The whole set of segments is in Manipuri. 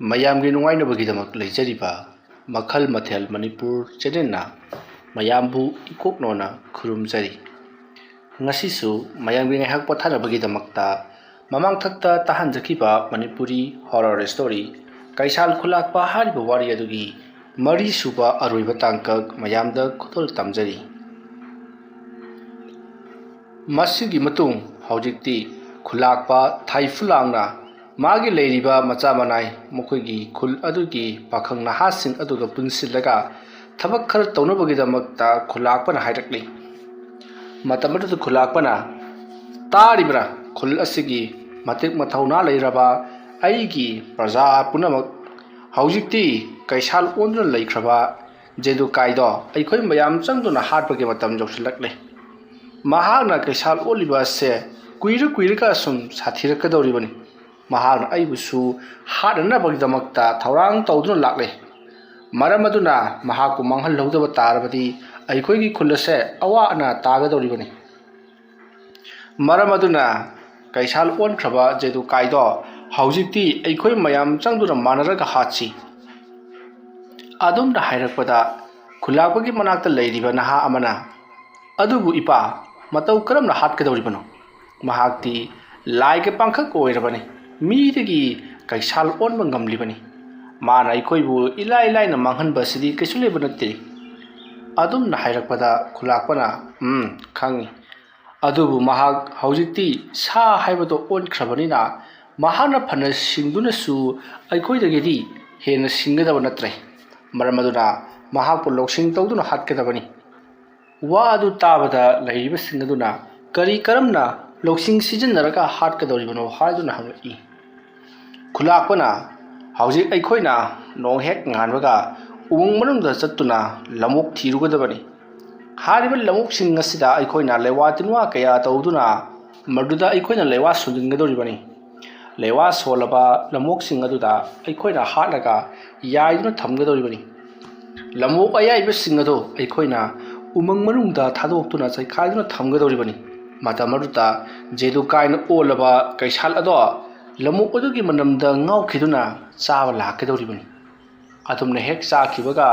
ꯃꯌꯥꯝꯒꯤ ꯅꯨꯡꯉꯥꯏꯅꯕꯒꯤꯗꯃꯛ ꯂꯩꯖꯔꯤꯕ ꯃꯈꯜ ꯃꯊꯦꯜ ꯃꯅꯤꯄꯨꯔ ꯆꯦꯅꯦꯜꯅ ꯃꯌꯥꯝꯕꯨ ꯏꯀꯣꯛꯅꯣꯅ ꯈꯨꯔꯨꯝꯖꯔꯤ꯫ ꯉꯁꯤꯁꯨ ꯃꯌꯥꯝꯒꯤ ꯉꯥꯏꯍꯥꯛ ꯄꯣꯊꯥꯅꯕꯒꯤꯗꯃꯛꯇ ꯃꯃꯥꯡꯊꯛꯇ ꯇꯥꯍꯟꯖꯈꯤꯕ ꯃꯅꯤꯄꯨꯔꯤ ꯍꯣꯔꯔ ꯁ꯭ꯇꯣꯔꯤ ꯀꯩꯁꯥꯜ ꯈꯨꯜꯂꯥꯛꯄ ꯍꯥꯏꯔꯤꯕ ꯋꯥꯔꯤ ꯑꯗꯨꯒꯤ ꯃꯔꯤꯁꯨꯕ ꯑꯔꯣꯏꯕ ꯇꯥꯡꯀꯛ ꯃꯌꯥꯝꯗ ꯈꯨꯗꯣꯜ ꯇꯝꯖꯔꯤ꯫ ꯃꯁꯤꯒꯤ ꯃꯇꯨꯡ ꯍꯧꯖꯤꯛꯇꯤ ꯈꯨꯜꯂꯥꯛꯄ ꯊꯥꯏꯐꯨꯂꯥꯡꯅ ꯃꯥꯒꯤ ꯂꯩꯔꯤꯕ ꯃꯆꯥ ꯃꯅꯥꯏ ꯃꯈꯣꯏꯒꯤ ꯈꯨꯜ ꯑꯗꯨꯒꯤ ꯄꯥꯈꯪ ꯅꯍꯥꯁꯤꯡ ꯑꯗꯨꯒ ꯄꯨꯟꯁꯤꯜꯂꯒ ꯊꯕꯛ ꯈꯔ ꯇꯧꯅꯕꯒꯤꯗꯃꯛꯇ ꯈꯨꯜꯂꯥꯛꯄꯅ ꯍꯥꯏꯔꯛꯂꯤ꯫ ꯃꯇꯝ ꯑꯗꯨꯗ ꯈꯨꯜꯂꯥꯛꯄꯅ "ꯇꯥꯔꯤꯕ꯭ꯔꯥ ꯈꯨꯜ ꯑꯁꯤꯒꯤ ꯃꯇꯤꯛ ꯃꯊꯧꯅꯥ ꯂꯩꯔꯕ ꯑꯩꯒꯤ ꯄ꯭ꯔꯖꯥ ꯄꯨꯝꯅꯃꯛ, ꯍꯧꯖꯤꯛꯇꯤ ꯀꯩꯁꯥꯜ ꯑꯣꯟꯗꯨꯅ ꯂꯩꯈ꯭ꯔꯕ ꯖꯦꯗꯨꯀꯥꯏꯗꯣ ꯑꯩꯈꯣꯏ ꯃꯌꯥꯝ ꯆꯪꯗꯨꯅ ꯍꯥꯠꯄꯒꯤ ꯃꯇꯝ ꯌꯧꯁꯤꯜꯂꯛꯂꯦ꯫ ꯃꯍꯥꯛꯅ ꯀꯩꯁꯥꯜ ꯑꯣꯜꯂꯤꯕ ꯑꯁꯦ ꯀꯨꯏꯔꯒ ꯁꯨꯝ ꯁꯥꯊꯤꯔꯛꯀꯗꯧꯔꯤꯕꯅꯤ꯫ ꯃꯍꯥꯛꯅ ꯑꯩꯕꯨꯁꯨ ꯍꯥꯠꯅꯅꯕꯒꯤꯗꯃꯛꯇ ꯊꯧꯔꯥꯡ ꯇꯧꯗꯨꯅ ꯂꯥꯛꯂꯦ꯫ ꯃꯔꯝ ꯑꯗꯨꯅ ꯃꯍꯥꯛꯄꯨ ꯃꯥꯡꯍꯜꯍꯧꯗꯕ ꯇꯥꯔꯕꯗꯤ ꯑꯩꯈꯣꯏꯒꯤ ꯈꯨꯜ ꯑꯁꯦ ꯑꯋꯥ ꯑꯅꯥ ꯇꯥꯒꯗꯧꯔꯤꯕꯅꯤ꯫ ꯃꯔꯝ ꯑꯗꯨꯅ ꯀꯩꯁꯥꯜ ꯑꯣꯟꯈ꯭ꯔꯕ ꯖꯦꯗꯨꯀꯥꯏꯗꯣ ꯍꯧꯖꯤꯛꯇꯤ ꯑꯩꯈꯣꯏ ꯃꯌꯥꯝ ꯆꯪꯗꯨꯅ ꯃꯥꯟꯅꯔꯒ ꯍꯥꯠꯁꯤ"꯫ ꯑꯗꯨꯝꯅ ꯍꯥꯏꯔꯛꯄꯗ ꯈꯨꯜꯂꯥꯛꯄꯒꯤ ꯃꯅꯥꯛꯇ ꯂꯩꯔꯤꯕ ꯅꯍꯥ ꯑꯃꯅ "ꯑꯗꯨꯕꯨ ꯏꯄꯥ, ꯃꯇꯧ ꯀꯔꯝꯅ ꯍꯥꯠꯀꯗꯧꯔꯤꯕꯅꯣ? ꯃꯍꯥꯛꯇꯤ ꯂꯥꯏꯒ ꯄꯥꯡꯈꯛ ꯑꯣꯏꯔꯕꯅꯤ, ꯃꯤꯗꯒꯤ ꯀꯩꯁꯥꯜ ꯑꯣꯟꯕ ꯉꯝꯂꯤꯕꯅꯤ꯫ ꯃꯥꯅ ꯑꯩꯈꯣꯏꯕꯨ ꯏꯂꯥꯏ ꯂꯥꯏꯅ ꯃꯥꯡꯍꯟꯕ ꯑꯁꯤꯗꯤ ꯀꯩꯁꯨ ꯂꯩꯕ ꯅꯠꯇꯦ"꯫ ꯑꯗꯨꯝꯅ ꯍꯥꯏꯔꯛꯄꯗ ꯈꯨꯜꯂꯥꯛꯄꯅ "ꯈꯪꯏ, ꯑꯗꯨꯕꯨ ꯃꯍꯥꯛ ꯍꯧꯖꯤꯛꯇꯤ ꯁꯥ ꯍꯥꯏꯕꯗꯣ ꯑꯣꯟꯈ꯭ꯔꯕꯅꯤꯅ ꯃꯍꯥꯛꯅ ꯐꯅ ꯁꯤꯡꯗꯨꯅꯁꯨ ꯑꯩꯈꯣꯏꯗꯒꯤꯗꯤ ꯍꯦꯟꯅ ꯁꯤꯡꯒꯗꯕ ꯅꯠꯇ꯭ꯔꯦ꯫ ꯃꯔꯝ ꯑꯗꯨꯅ ꯃꯍꯥꯛꯄꯨ ꯂꯧꯁꯤꯡ ꯇꯧꯗꯨꯅ ꯍꯥꯠꯀꯗꯕꯅꯤ"꯫ ꯋꯥ ꯑꯗꯨ ꯇꯥꯕꯗ ꯂꯩꯔꯤꯕꯁꯤꯡ ꯑꯗꯨꯅ ꯀꯔꯝꯅ ꯂꯧꯁꯤꯡ ꯁꯤꯖꯤꯟꯅꯔꯒ ꯍꯥꯠꯀꯗꯧꯔꯤꯕꯅꯣ ꯍꯥꯏꯗꯨꯅ ꯍꯪꯂꯛꯏ꯫ ꯈꯨꯜꯂꯥꯛꯄꯅ "ꯍꯧꯖꯤꯛ ꯑꯩꯈꯣꯏꯅ ꯅꯣꯡ ꯍꯦꯛ ꯉꯥꯟꯕꯒ ꯎꯃꯪ ꯃꯅꯨꯡꯗ ꯆꯠꯇꯨꯅ ꯂꯝꯑꯣꯛ ꯊꯤꯔꯨꯒꯗꯕꯅꯤ꯫ ꯍꯥꯏꯔꯤꯕ ꯂꯝꯑꯣꯛꯁꯤꯡ ꯑꯁꯤꯗ ꯑꯩꯈꯣꯏꯅ ꯂꯩꯋꯥ ꯇꯤꯟꯋꯥ ꯀꯌా ꯇꯧꯗꯨꯅ ꯃꯗꯨꯗ ꯑꯩꯈꯣꯏꯅ ꯂꯩꯋꯥ ꯁꯣꯟꯖꯤꯟꯒꯗꯧꯔꯤꯕꯅꯤ꯫ ꯂꯩꯋꯥ ꯁꯣꯜꯂꯕ ꯂꯝꯑꯣꯛꯁꯤꯡ ꯑꯗꯨꯗ ꯑꯩꯈꯣꯏꯅ ꯍꯥꯠꯂꯒ ꯌꯥꯏꯗꯨꯅ ꯊꯝꯒꯗꯧꯔꯤꯕꯅꯤ꯫ ꯂꯝꯑꯣꯛ ꯑꯌꯥꯏꯕꯁꯤꯡ ꯑꯗꯨ ꯑꯩꯈꯣꯏꯅ ꯎꯃꯪ ꯃꯅꯨꯡꯗ ꯊꯥꯗꯣꯛꯇꯨꯅ ꯆꯩꯈꯥꯏꯗꯨꯅ ꯊꯝꯒꯗꯧꯔꯤꯕꯅꯤ꯫ ꯃꯇꯝ ꯑꯗꯨꯗ ꯖꯦꯗꯨꯀꯥꯏꯅ ꯑꯣꯜꯂꯕ ꯀꯩꯁꯥꯜ ꯑꯗꯣ ꯂꯝꯑꯣꯛ ꯑꯗꯨꯒꯤ ꯃꯅꯝꯗ ꯉꯥꯎꯈꯤꯗꯨꯅ ꯆꯥꯕ ꯂꯥꯛꯀꯗꯧꯔꯤꯕꯅꯤ꯫ ꯑꯗꯨꯝꯅ ꯍꯦꯛ ꯆꯥꯈꯤꯕꯒ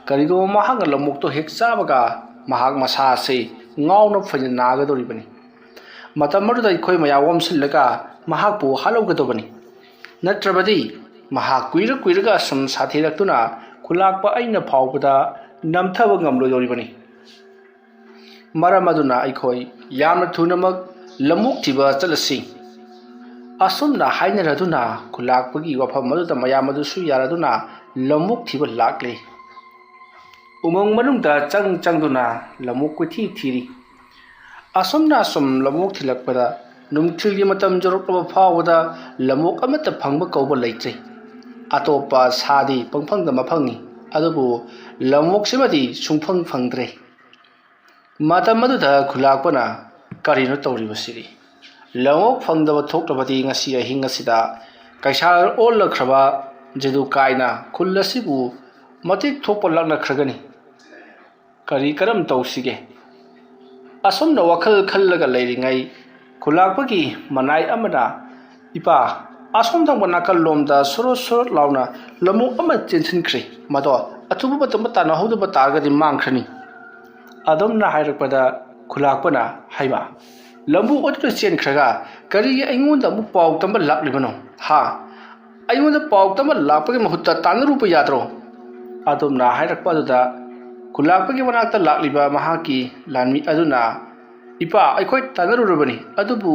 ꯀꯔꯤꯒꯨꯝꯕ ꯃꯍꯥꯛꯅ ꯂꯝꯑꯣꯛꯇꯣ ꯍꯦꯛ ꯆꯥꯕꯒ ꯃꯍꯥꯛ ꯃꯁꯥ ꯑꯁꯤ ꯉꯥꯎꯅ ꯐꯩꯅ ꯅꯥꯒꯗꯧꯔꯤꯕꯅꯤ꯫ ꯃꯇꯝ ꯑꯗꯨꯗ ꯑꯩꯈꯣꯏ ꯃꯌꯥꯝ ꯑꯣꯝꯁꯤꯜꯂꯒ ꯃꯍꯥꯛꯄꯨ ꯍꯥꯠꯍꯧꯒꯗꯧꯕꯅꯤ꯫ ꯅꯠꯇ꯭ꯔꯕꯗꯤ ꯃꯍꯥꯛ ꯀꯨꯏꯔꯒ ꯁꯨꯝ ꯁꯥꯊꯤꯔꯛꯇꯨꯅ ꯈꯨꯜꯂꯥꯛꯄ ꯑꯩꯅ ꯐꯥꯎꯕꯗ ꯅꯝꯊꯕ ꯉꯝꯂꯣꯏꯗꯧꯔꯤꯕꯅꯤ꯫ ꯃꯔꯝ ꯑꯗꯨꯅ ꯑꯩꯈꯣꯏ ꯌꯥꯝꯅ ꯊꯨꯅꯃꯛ ꯂꯝꯑꯣꯛ ꯊꯤꯕ ꯆꯠꯂꯁꯤ"꯫ ꯑꯁꯨꯝꯅ ꯍꯥꯏꯅꯔꯗꯨꯅ ꯈꯨꯜꯂꯥꯛꯄꯒꯤ ꯋꯥꯐꯝ ꯑꯗꯨꯗ ꯃꯌꯥꯝ ꯑꯗꯨꯁꯨ ꯌꯥꯔꯗꯨꯅ ꯂꯝꯑꯣꯛ ꯊꯤꯕ ꯂꯥꯛꯂꯦ꯫ ꯎꯃꯪ ꯃꯅꯨꯡꯗ ꯆꯪꯗꯨꯅ ꯂꯝꯑꯣꯛ ꯀꯣꯏꯊꯤ ꯊꯤꯔꯤ꯫ ꯑꯁꯨꯝꯅ ꯁꯨꯝ ꯂꯝꯑꯣꯛ ꯊꯤꯂꯛꯄꯗ ꯅꯨꯡꯊꯤꯜꯒꯤ ꯃꯇꯝ ꯌꯧꯔꯛꯂꯕ ꯐꯥꯎꯕꯗ ꯂꯝꯑꯣꯛ ꯑꯃꯠꯇ ꯐꯪꯕ ꯀꯧꯕ ꯂꯩꯇ꯭ꯔꯦ꯫ ꯑꯇꯣꯞꯄ ꯁꯥꯗꯤ ꯄꯪꯐꯪꯗ ꯃꯐꯪꯏ, ꯑꯗꯨꯕꯨ ꯂꯝꯑꯣꯛꯁꯤꯃꯗꯤ ꯁꯨꯡꯐꯪ ꯐꯪꯗ꯭ꯔꯦ꯫ ꯃꯇꯝ ꯑꯗꯨꯗ ꯈꯨꯜꯂꯥꯛꯄꯅ "ꯀꯔꯤꯅꯣ ꯇꯧꯔꯤꯕꯁꯤꯗꯤ? ꯂꯝꯑꯣꯛ ꯐꯪꯗꯕ ꯊꯣꯛꯂꯕꯗꯤ ꯉꯁꯤ ꯑꯍꯤꯡ ꯑꯁꯤꯗ ꯀꯩꯁꯥꯜ ꯑꯣꯜꯂꯛꯈ꯭ꯔꯕ ꯖꯦꯗꯨꯀꯥꯏꯅ ꯈꯨꯜ ꯑꯁꯤꯕꯨ ꯃꯇꯤꯛ ꯊꯣꯛꯄ ꯂꯥꯛꯅꯈ꯭ꯔꯒꯅꯤ꯫ ꯀꯔꯝ ꯇꯧꯁꯤꯒꯦ"꯫ ꯑꯁꯨꯝꯅ ꯋꯥꯈꯜ ꯈꯜꯂꯒ ꯂꯩꯔꯤꯉꯩ ꯈꯨꯜꯂꯥꯛꯄꯒꯤ ꯃꯅꯥꯏ ꯑꯃꯅ "ꯏꯄꯥ, ꯑꯁꯣꯝ ꯊꯪꯕ ꯅꯥꯀꯜꯂꯣꯝꯗ ꯁꯣꯔꯣꯠ ꯂꯥꯎꯅ ꯂꯝꯑꯣꯛ ꯑꯃ ꯆꯦꯟꯁꯤꯟꯈ꯭ꯔꯦ, ꯃꯗꯣ ꯑꯊꯨꯕ ꯃꯇꯝꯗ ꯇꯥꯟꯅꯍꯧꯗꯕ ꯇꯥꯔꯒꯗꯤ ꯃꯥꯡꯈ꯭ꯔꯅꯤ"꯫ ꯑꯗꯨꯝꯅ ꯍꯥꯏꯔꯛꯄꯗ ꯈꯨꯜꯂꯥꯛꯄꯅ "ꯍꯩꯃꯥ, ꯂꯝꯑꯣꯛ ꯑꯗꯨꯅ ꯆꯦꯟꯈ꯭ꯔꯒ ꯀꯔꯤꯒꯤ ꯑꯩꯉꯣꯟꯗ ꯑꯃꯨꯛ ꯄꯥꯎ ꯇꯝꯕ ꯂꯥꯛꯂꯤꯕꯅꯣ? ꯑꯩꯉꯣꯟꯗ ꯄꯥꯎ ꯇꯝꯕ ꯂꯥꯛꯄꯒꯤ ꯃꯍꯨꯠꯇ ꯇꯥꯟꯅꯔꯨꯕ ꯌꯥꯗ꯭ꯔꯣ"꯫ ꯑꯗꯨꯝꯅ ꯍꯥꯏꯔꯛꯄ ꯑꯗꯨꯗ ꯈꯨꯜꯂꯥꯛꯄꯒꯤ ꯃꯅꯥꯛꯇ ꯂꯥꯛꯂꯤꯕ ꯃꯍꯥꯛꯀꯤ ꯂꯥꯟꯃꯤ ꯑꯗꯨꯅ "ꯏꯄꯥ, ꯑꯩꯈꯣꯏ ꯇꯥꯟꯅꯔꯨꯔꯕꯅꯤ, ꯑꯗꯨꯕꯨ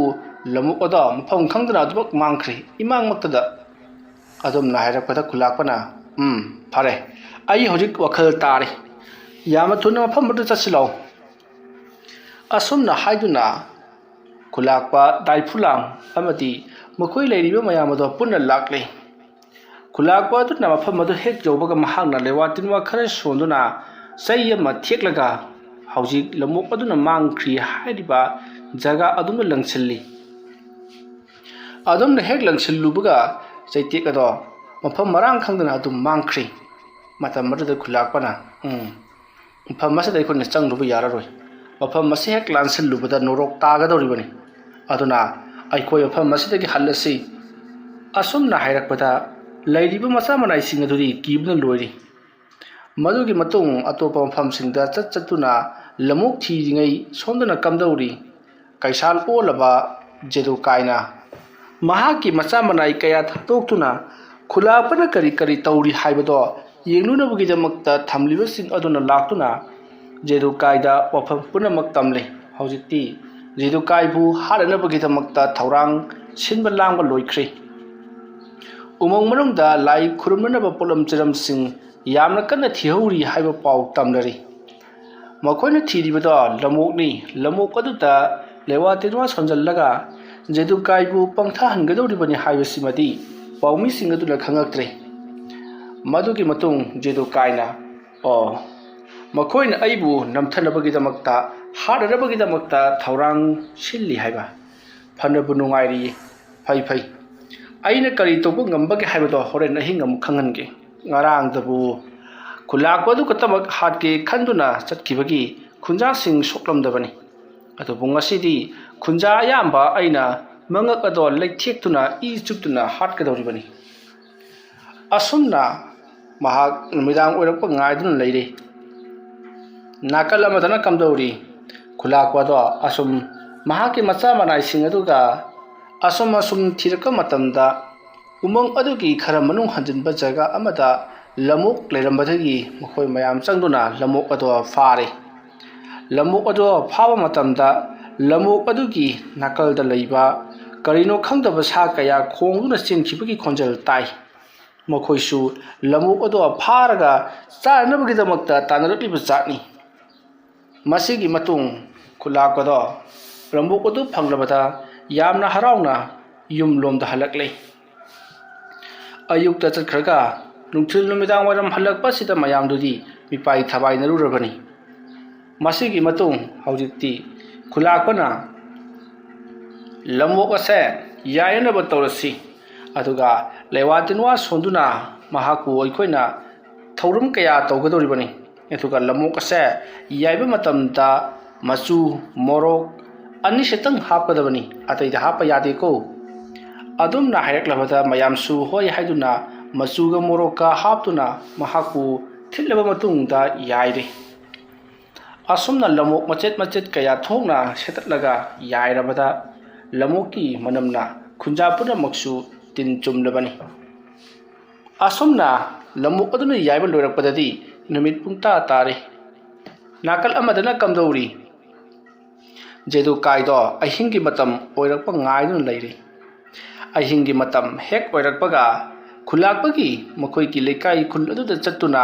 ꯂꯝꯑꯣꯛ ꯑꯗꯣ ꯃꯐꯝ ꯈꯪꯗꯅ ꯑꯗꯨꯃꯛ ꯃꯥꯡꯈ꯭ꯔꯦ, ꯏꯃꯥꯡꯃꯛꯇꯗ"꯫ ꯑꯗꯨꯝꯅ ꯍꯥꯏꯔꯛꯄꯗ ꯈꯨꯜꯂꯥꯛꯄꯅ "ꯐꯔꯦ, ꯑꯩ ꯍꯧꯖꯤꯛ ꯋꯥꯈꯜ ꯇꯥꯔꯦ, ꯌꯥꯝꯅ ꯊꯨꯅ ꯃꯐꯝ ꯑꯗꯨꯗ ꯆꯠꯁꯤ ꯂꯥꯛꯎ"꯫ ꯑꯁꯨꯝꯅ ꯍꯥꯏꯗꯨꯅ ꯈꯨꯜꯂꯥꯛꯄ, ꯗꯥꯏꯐꯨꯂꯥꯡ ꯑꯃꯗꯤ ꯃꯈꯣꯏ ꯂꯩꯔꯤꯕ ꯃꯌꯥꯝ ꯑꯗꯣ ꯄꯨꯟꯅ ꯂꯥꯛꯂꯦ꯫ ꯈꯨꯜꯂꯥꯛꯄ ꯑꯗꯨꯅ ꯃꯐꯝ ꯑꯗꯨ ꯍꯦꯛ ꯌꯧꯕꯒ ꯃꯍꯥꯛꯅ ꯂꯩꯋꯥ ꯇꯤꯟꯋꯥ ꯈꯔ ꯁꯣꯟꯗꯨꯅ ꯆꯩ ꯑꯃ ꯊꯦꯛꯂꯒ ꯍꯧꯖꯤꯛ ꯂꯝꯑꯣꯛ ꯑꯗꯨꯅ ꯃꯥꯡꯈ꯭ꯔꯤ ꯍꯥꯏꯔꯤꯕ ꯖꯒꯥ ꯑꯗꯨꯝꯅ ꯂꯪꯁꯤꯜꯂꯤ꯫ ꯑꯗꯨꯝꯅ ꯍꯦꯛ ꯂꯪꯁꯤꯜꯂꯨꯕꯒ ꯆꯩꯇꯦꯛ ꯑꯗꯣ ꯃꯐꯝ ꯃꯔꯥꯡ ꯈꯪꯗꯅ ꯑꯗꯨꯝ ꯃꯥꯡꯈ꯭ꯔꯦ꯫ ꯃꯇꯝ ꯑꯗꯨꯗ ꯈꯨꯜꯂꯥꯛꯄꯅ "ꯃꯐꯝ ꯑꯁꯤꯗ ꯑꯩꯈꯣꯏꯅ ꯆꯪꯂꯨꯕ ꯌꯥꯔꯔꯣꯏ, ꯃꯐꯝ ꯑꯁꯤ ꯍꯦꯛ ꯂꯥꯟꯁꯤꯜꯂꯨꯕꯗ ꯅꯣꯔꯣꯛ ꯇꯥꯒꯗꯧꯔꯤꯕꯅꯤ, ꯑꯗꯨꯅ ꯑꯩꯈꯣꯏ ꯃꯐꯝ ꯑꯁꯤꯗꯒꯤ ꯍꯜꯂꯁꯤ"꯫ ꯑꯁꯨꯝꯅ ꯍꯥꯏꯔꯛꯄꯗ ꯂꯩꯔꯤꯕ ꯃꯆꯥ ꯃꯅꯥꯏꯁꯤꯡ ꯑꯗꯨꯗꯤ ꯀꯤꯕꯅ ꯂꯣꯏꯔꯤ꯫ ꯃꯗꯨꯒꯤ ꯃꯇꯨꯡ ꯑꯇꯣꯞꯄ ꯃꯐꯝꯁꯤꯡꯗ ꯆꯠꯇꯨꯅ ꯂꯝꯑꯣꯛ ꯊꯤꯔꯤꯉꯩ ꯁꯣꯝꯗꯅ ꯀꯝꯗꯧꯔꯤ ꯀꯩꯁꯥꯜ ꯑꯣꯜꯂꯕ ꯖꯦꯗꯨꯀꯥꯏꯅ ꯃꯍꯥꯛꯀꯤ ꯃꯆꯥ ꯃꯅꯥꯏ ꯀꯌꯥ ꯊꯥꯗꯣꯛꯇꯨꯅ ꯈꯨꯜꯂꯥꯛꯄꯅ ꯀꯔꯤ ꯀꯔꯤ ꯇꯧꯔꯤ ꯍꯥꯏꯕꯗꯣ ꯌꯦꯡꯂꯨꯅꯕꯒꯤꯗꯃꯛꯇ ꯊꯝꯂꯤꯕꯁꯤꯡ ꯑꯗꯨꯅ ꯂꯥꯛꯇꯨꯅ ꯖꯦꯗꯨꯀꯥꯏꯗ ꯋꯥꯐꯝ ꯄꯨꯝꯅꯃꯛ ꯇꯝꯂꯦ꯫ ꯍꯧꯖꯤꯛꯇꯤ ꯖꯦꯗꯨꯀꯥꯏꯕꯨ ꯍꯥꯠꯅꯅꯕꯒꯤꯗꯃꯛꯇ ꯊꯧꯔꯥꯡ ꯁꯤꯟꯕ ꯂꯥꯡꯕ ꯂꯣꯏꯈ꯭ꯔꯦ꯫ ꯎꯃꯪ ꯃꯅꯨꯡꯗ ꯂꯥꯏ ꯈꯨꯔꯨꯝꯅꯅꯕ ꯄꯣꯠꯂꯝ ꯆꯩꯔꯝꯁꯤꯡ ꯌꯥꯝꯅ ꯀꯟꯅ ꯊꯤꯍꯧꯔꯤ ꯍꯥꯏꯕ ꯄꯥꯎ ꯇꯝꯅꯔꯤ꯫ ꯃꯈꯣꯏꯅ ꯊꯤꯔꯤꯕꯗꯣ ꯂꯝꯑꯣꯛꯅꯤ꯫ ꯂꯝꯑꯣꯛ ꯑꯗꯨꯗ ꯂꯦꯋꯥ ꯇꯤꯟꯋꯥ ꯁꯣꯟꯖꯜꯂꯒ ꯖꯦꯗꯨꯀꯥꯏꯕꯨ ꯄꯪꯊꯍꯟꯒꯗꯧꯔꯤꯕꯅꯤ ꯍꯥꯏꯕꯁꯤꯃꯗꯤ ꯄꯥꯎꯃꯤꯁꯤꯡ ꯑꯗꯨꯅ ꯈꯪꯉꯛꯇ꯭ꯔꯦ꯫ ꯃꯗꯨꯒꯤ ꯃꯇꯨꯡ ꯖꯦꯗꯨꯀꯥꯏꯅ ꯃꯈꯣꯏꯅ ꯑꯩꯕꯨ ꯅꯝꯊꯅꯕꯒꯤꯗꯃꯛꯇ ꯍꯥꯠꯅꯅꯕꯒꯤꯗꯃꯛꯇ ꯊꯧꯔꯥꯡ ꯁꯤꯜꯂꯤ ꯍꯥꯏꯕ ꯐꯅꯕꯨ ꯅꯨꯡꯉꯥꯏꯔꯤꯌꯦ꯫ ꯐꯩ ꯑꯩꯅ ꯀꯔꯤ ꯇꯧꯕ ꯉꯝꯕꯒꯦ ꯍꯥꯏꯕꯗꯣ ꯍꯣꯔꯦꯟ ꯑꯍꯤꯡ ꯑꯃꯨꯛ ꯈꯪꯍꯟꯒꯦ꯫ ꯉꯔꯥꯡꯗꯕꯨ ꯈꯨꯜꯂꯥꯛꯄ ꯑꯗꯨ ꯈꯛꯇꯃꯛ ꯍꯥꯠꯀꯦ ꯈꯟꯗꯨꯅ ꯆꯠꯈꯤꯕꯒꯤ ꯈꯨꯟꯖꯥꯁꯤꯡ ꯁꯣꯛꯂꯝꯗꯕꯅꯤ꯫ ꯑꯗꯨꯕꯨ ꯉꯁꯤꯗꯤ ꯈꯨꯟꯖꯥ ꯑꯌꯥꯝꯕ ꯑꯩꯅ ꯃꯉꯛ ꯑꯗꯣ ꯂꯩꯊꯦꯛꯇꯨꯅ ꯏ ꯆꯨꯞꯇꯨꯅ ꯍꯥꯠꯀꯗꯧꯔꯤꯕꯅꯤ꯫ ꯑꯁꯨꯝꯅ ꯃꯍꯥꯛ ꯅꯨꯃꯤꯗꯥꯡ ꯑꯣꯏꯔꯛꯄ ꯉꯥꯏꯗꯨꯅ ꯂꯩꯔꯦ꯫ ꯅꯥꯀꯜ ꯑꯃꯗꯅ ꯀꯝꯗꯧꯔꯤ ꯈꯨꯜꯂꯥꯛꯄꯗꯣ ꯑꯁꯨꯝ ꯃꯍꯥꯛꯀꯤ ꯃꯆꯥ ꯃꯅꯥꯏꯁꯤꯡ ꯑꯗꯨꯒ ꯑꯁꯨꯝ ꯊꯤꯔꯛꯄ ꯃꯇꯝꯗ ꯎꯃꯪ ꯑꯗꯨꯒꯤ ꯈꯔ ꯃꯅꯨꯡ ꯍꯟꯖꯤꯟꯕ ꯖꯒꯥ ꯑꯃꯗ ꯂꯝꯑꯣꯛ ꯂꯩꯔꯝꯕꯗꯒꯤ ꯃꯈꯣꯏ ꯃꯌꯥꯝ ꯆꯪꯗꯨꯅ ꯂꯝꯑꯣꯛ ꯑꯗꯣ ꯐꯥꯔꯦ꯫ ꯂꯝꯑꯣꯛ ꯑꯗꯣ ꯐꯥꯕ ꯃꯇꯝꯗ ꯂꯝꯑꯣꯛ ꯑꯗꯨꯒꯤ ꯅꯥꯀꯜꯗ ꯂꯩꯕ ꯀꯔꯤꯅꯣ ꯈꯪꯗꯕ ꯁꯥ ꯀꯌꯥ ꯈꯣꯡꯗꯨꯅ ꯆꯦꯟꯈꯤꯕꯒꯤ ꯈꯣꯟꯖꯦꯜ ꯇꯥꯏ꯫ ꯃꯈꯣꯏꯁꯨ ꯂꯝꯑꯣꯛ ꯑꯗꯣ ꯐꯥꯔꯒ ꯆꯥꯅꯅꯕꯒꯤꯗꯃꯛꯇ ꯇꯥꯟꯅꯔꯛꯂꯤꯕ ꯖꯥꯠꯅꯤ꯫ ꯃꯁꯤꯒꯤ ꯃꯇꯨꯡ ꯈꯨꯜꯂꯥꯛꯄꯗꯣ ꯂꯝꯑꯣꯛ ꯑꯗꯨ ꯐꯪꯂꯕꯗ ꯌꯥꯝꯅ ꯍꯔꯥꯎꯅ ꯌꯨꯝꯂꯣꯝꯗ ꯍꯜꯂꯛꯂꯦ꯫ ꯑꯌꯨꯛꯇ ꯆꯠꯈ꯭ꯔꯒ ꯅꯨꯡꯊꯤꯜ ꯅꯨꯃꯤꯗꯥꯡ ꯋꯥꯏꯔꯝ ꯍꯜꯂꯛꯄꯁꯤꯗ ꯃꯌꯥꯝꯗꯨꯗꯤ ꯃꯤꯄꯥꯏ ꯊꯕꯥꯏꯅꯔꯨꯔꯕꯅꯤ꯫ ꯃꯁꯤꯒꯤ ꯃꯇꯨꯡ ꯍꯧꯖꯤꯛꯇꯤ ꯈꯨꯜꯂꯥꯛꯄꯅ ꯂꯝꯑꯣꯛ ꯑꯁꯦ ꯌꯥꯏꯅꯅꯕ ꯇꯧꯔꯁꯤ ꯑꯗꯨꯒ ꯂꯦꯋꯥ ꯇꯤꯟꯋꯥ ꯁꯣꯟꯗꯨꯅ ꯃꯍꯥꯛꯄꯨ ꯑꯩꯈꯣꯏꯅ ꯊꯧꯔꯝ ꯀꯌꯥ ꯇꯧꯒꯗꯧꯔꯤꯕꯅꯤ꯫ ꯑꯗꯨꯒ ꯂꯝꯑꯣꯛ ꯑꯁꯦ ꯌꯥꯏꯕ ꯃꯇꯝꯗ ꯃꯆꯨ ꯃꯣꯔꯣꯛ ꯑꯅꯤꯁꯤꯇꯪ ꯍꯥꯞꯀꯗꯕꯅꯤ ꯑꯇꯩꯗ ꯍꯥꯞꯄ ꯌꯥꯗꯦꯀꯣ꯫ ꯑꯗꯨꯝꯅ ꯍꯥꯏꯔꯛꯂꯕꯗ ꯃꯌꯥꯝꯁꯨ ꯍꯣꯏ ꯍꯥꯏꯗꯨꯅ ꯃꯆꯨꯒ ꯃꯣꯔꯣꯛꯀ ꯍꯥꯞꯇꯨꯅ ꯃꯍꯥꯛꯄꯨ ꯊꯤꯠꯂꯕ ꯃꯇꯨꯡꯗ ꯌꯥꯏꯔꯦ꯫ ꯑꯁꯨꯝꯅ ꯂꯝꯑꯣꯛ ꯃꯆꯦꯠꯀꯌꯥ ꯊꯣꯛꯅ ꯁꯦꯠꯇꯠꯂꯒ ꯌꯥꯏꯔꯕꯗ ꯂꯝꯑꯣꯛꯀꯤ ꯃꯅꯝꯅ ꯈꯨꯟꯖꯥ ꯄꯨꯝꯅꯃꯛꯁꯨ ꯇꯤꯟ ꯆꯨꯝꯂꯕꯅꯤ꯫ ꯑꯁꯨꯝꯅ ꯂꯝꯑꯣꯛ ꯑꯗꯨꯅ ꯌꯥꯏꯕ ꯂꯣꯏꯔꯛꯄꯗꯗꯤ ꯅꯨꯃꯤꯠ ꯄꯨꯡꯇꯥ ꯇꯥꯔꯦ꯫ ꯅꯥꯀꯜ ꯑꯃꯗꯅ ꯀꯝꯗꯧꯔꯤ ꯖꯦꯗꯨꯀꯥꯏꯗꯣ ꯑꯍꯤꯡꯒꯤ ꯃꯇꯝ ꯑꯣꯏꯔꯛꯄ ꯉꯥꯏꯗꯨꯅ ꯂꯩꯔꯦ꯫ ꯑꯍꯤꯡꯒꯤ ꯃꯇꯝ ꯍꯦꯛ ꯑꯣꯏꯔꯛꯄꯒ ꯈꯨꯜꯂꯥꯛꯄꯒꯤ ꯃꯈꯣꯏꯒꯤ ꯂꯩꯀꯥꯏ ꯈꯨꯜ ꯑꯗꯨꯗ ꯆꯠꯇꯨꯅ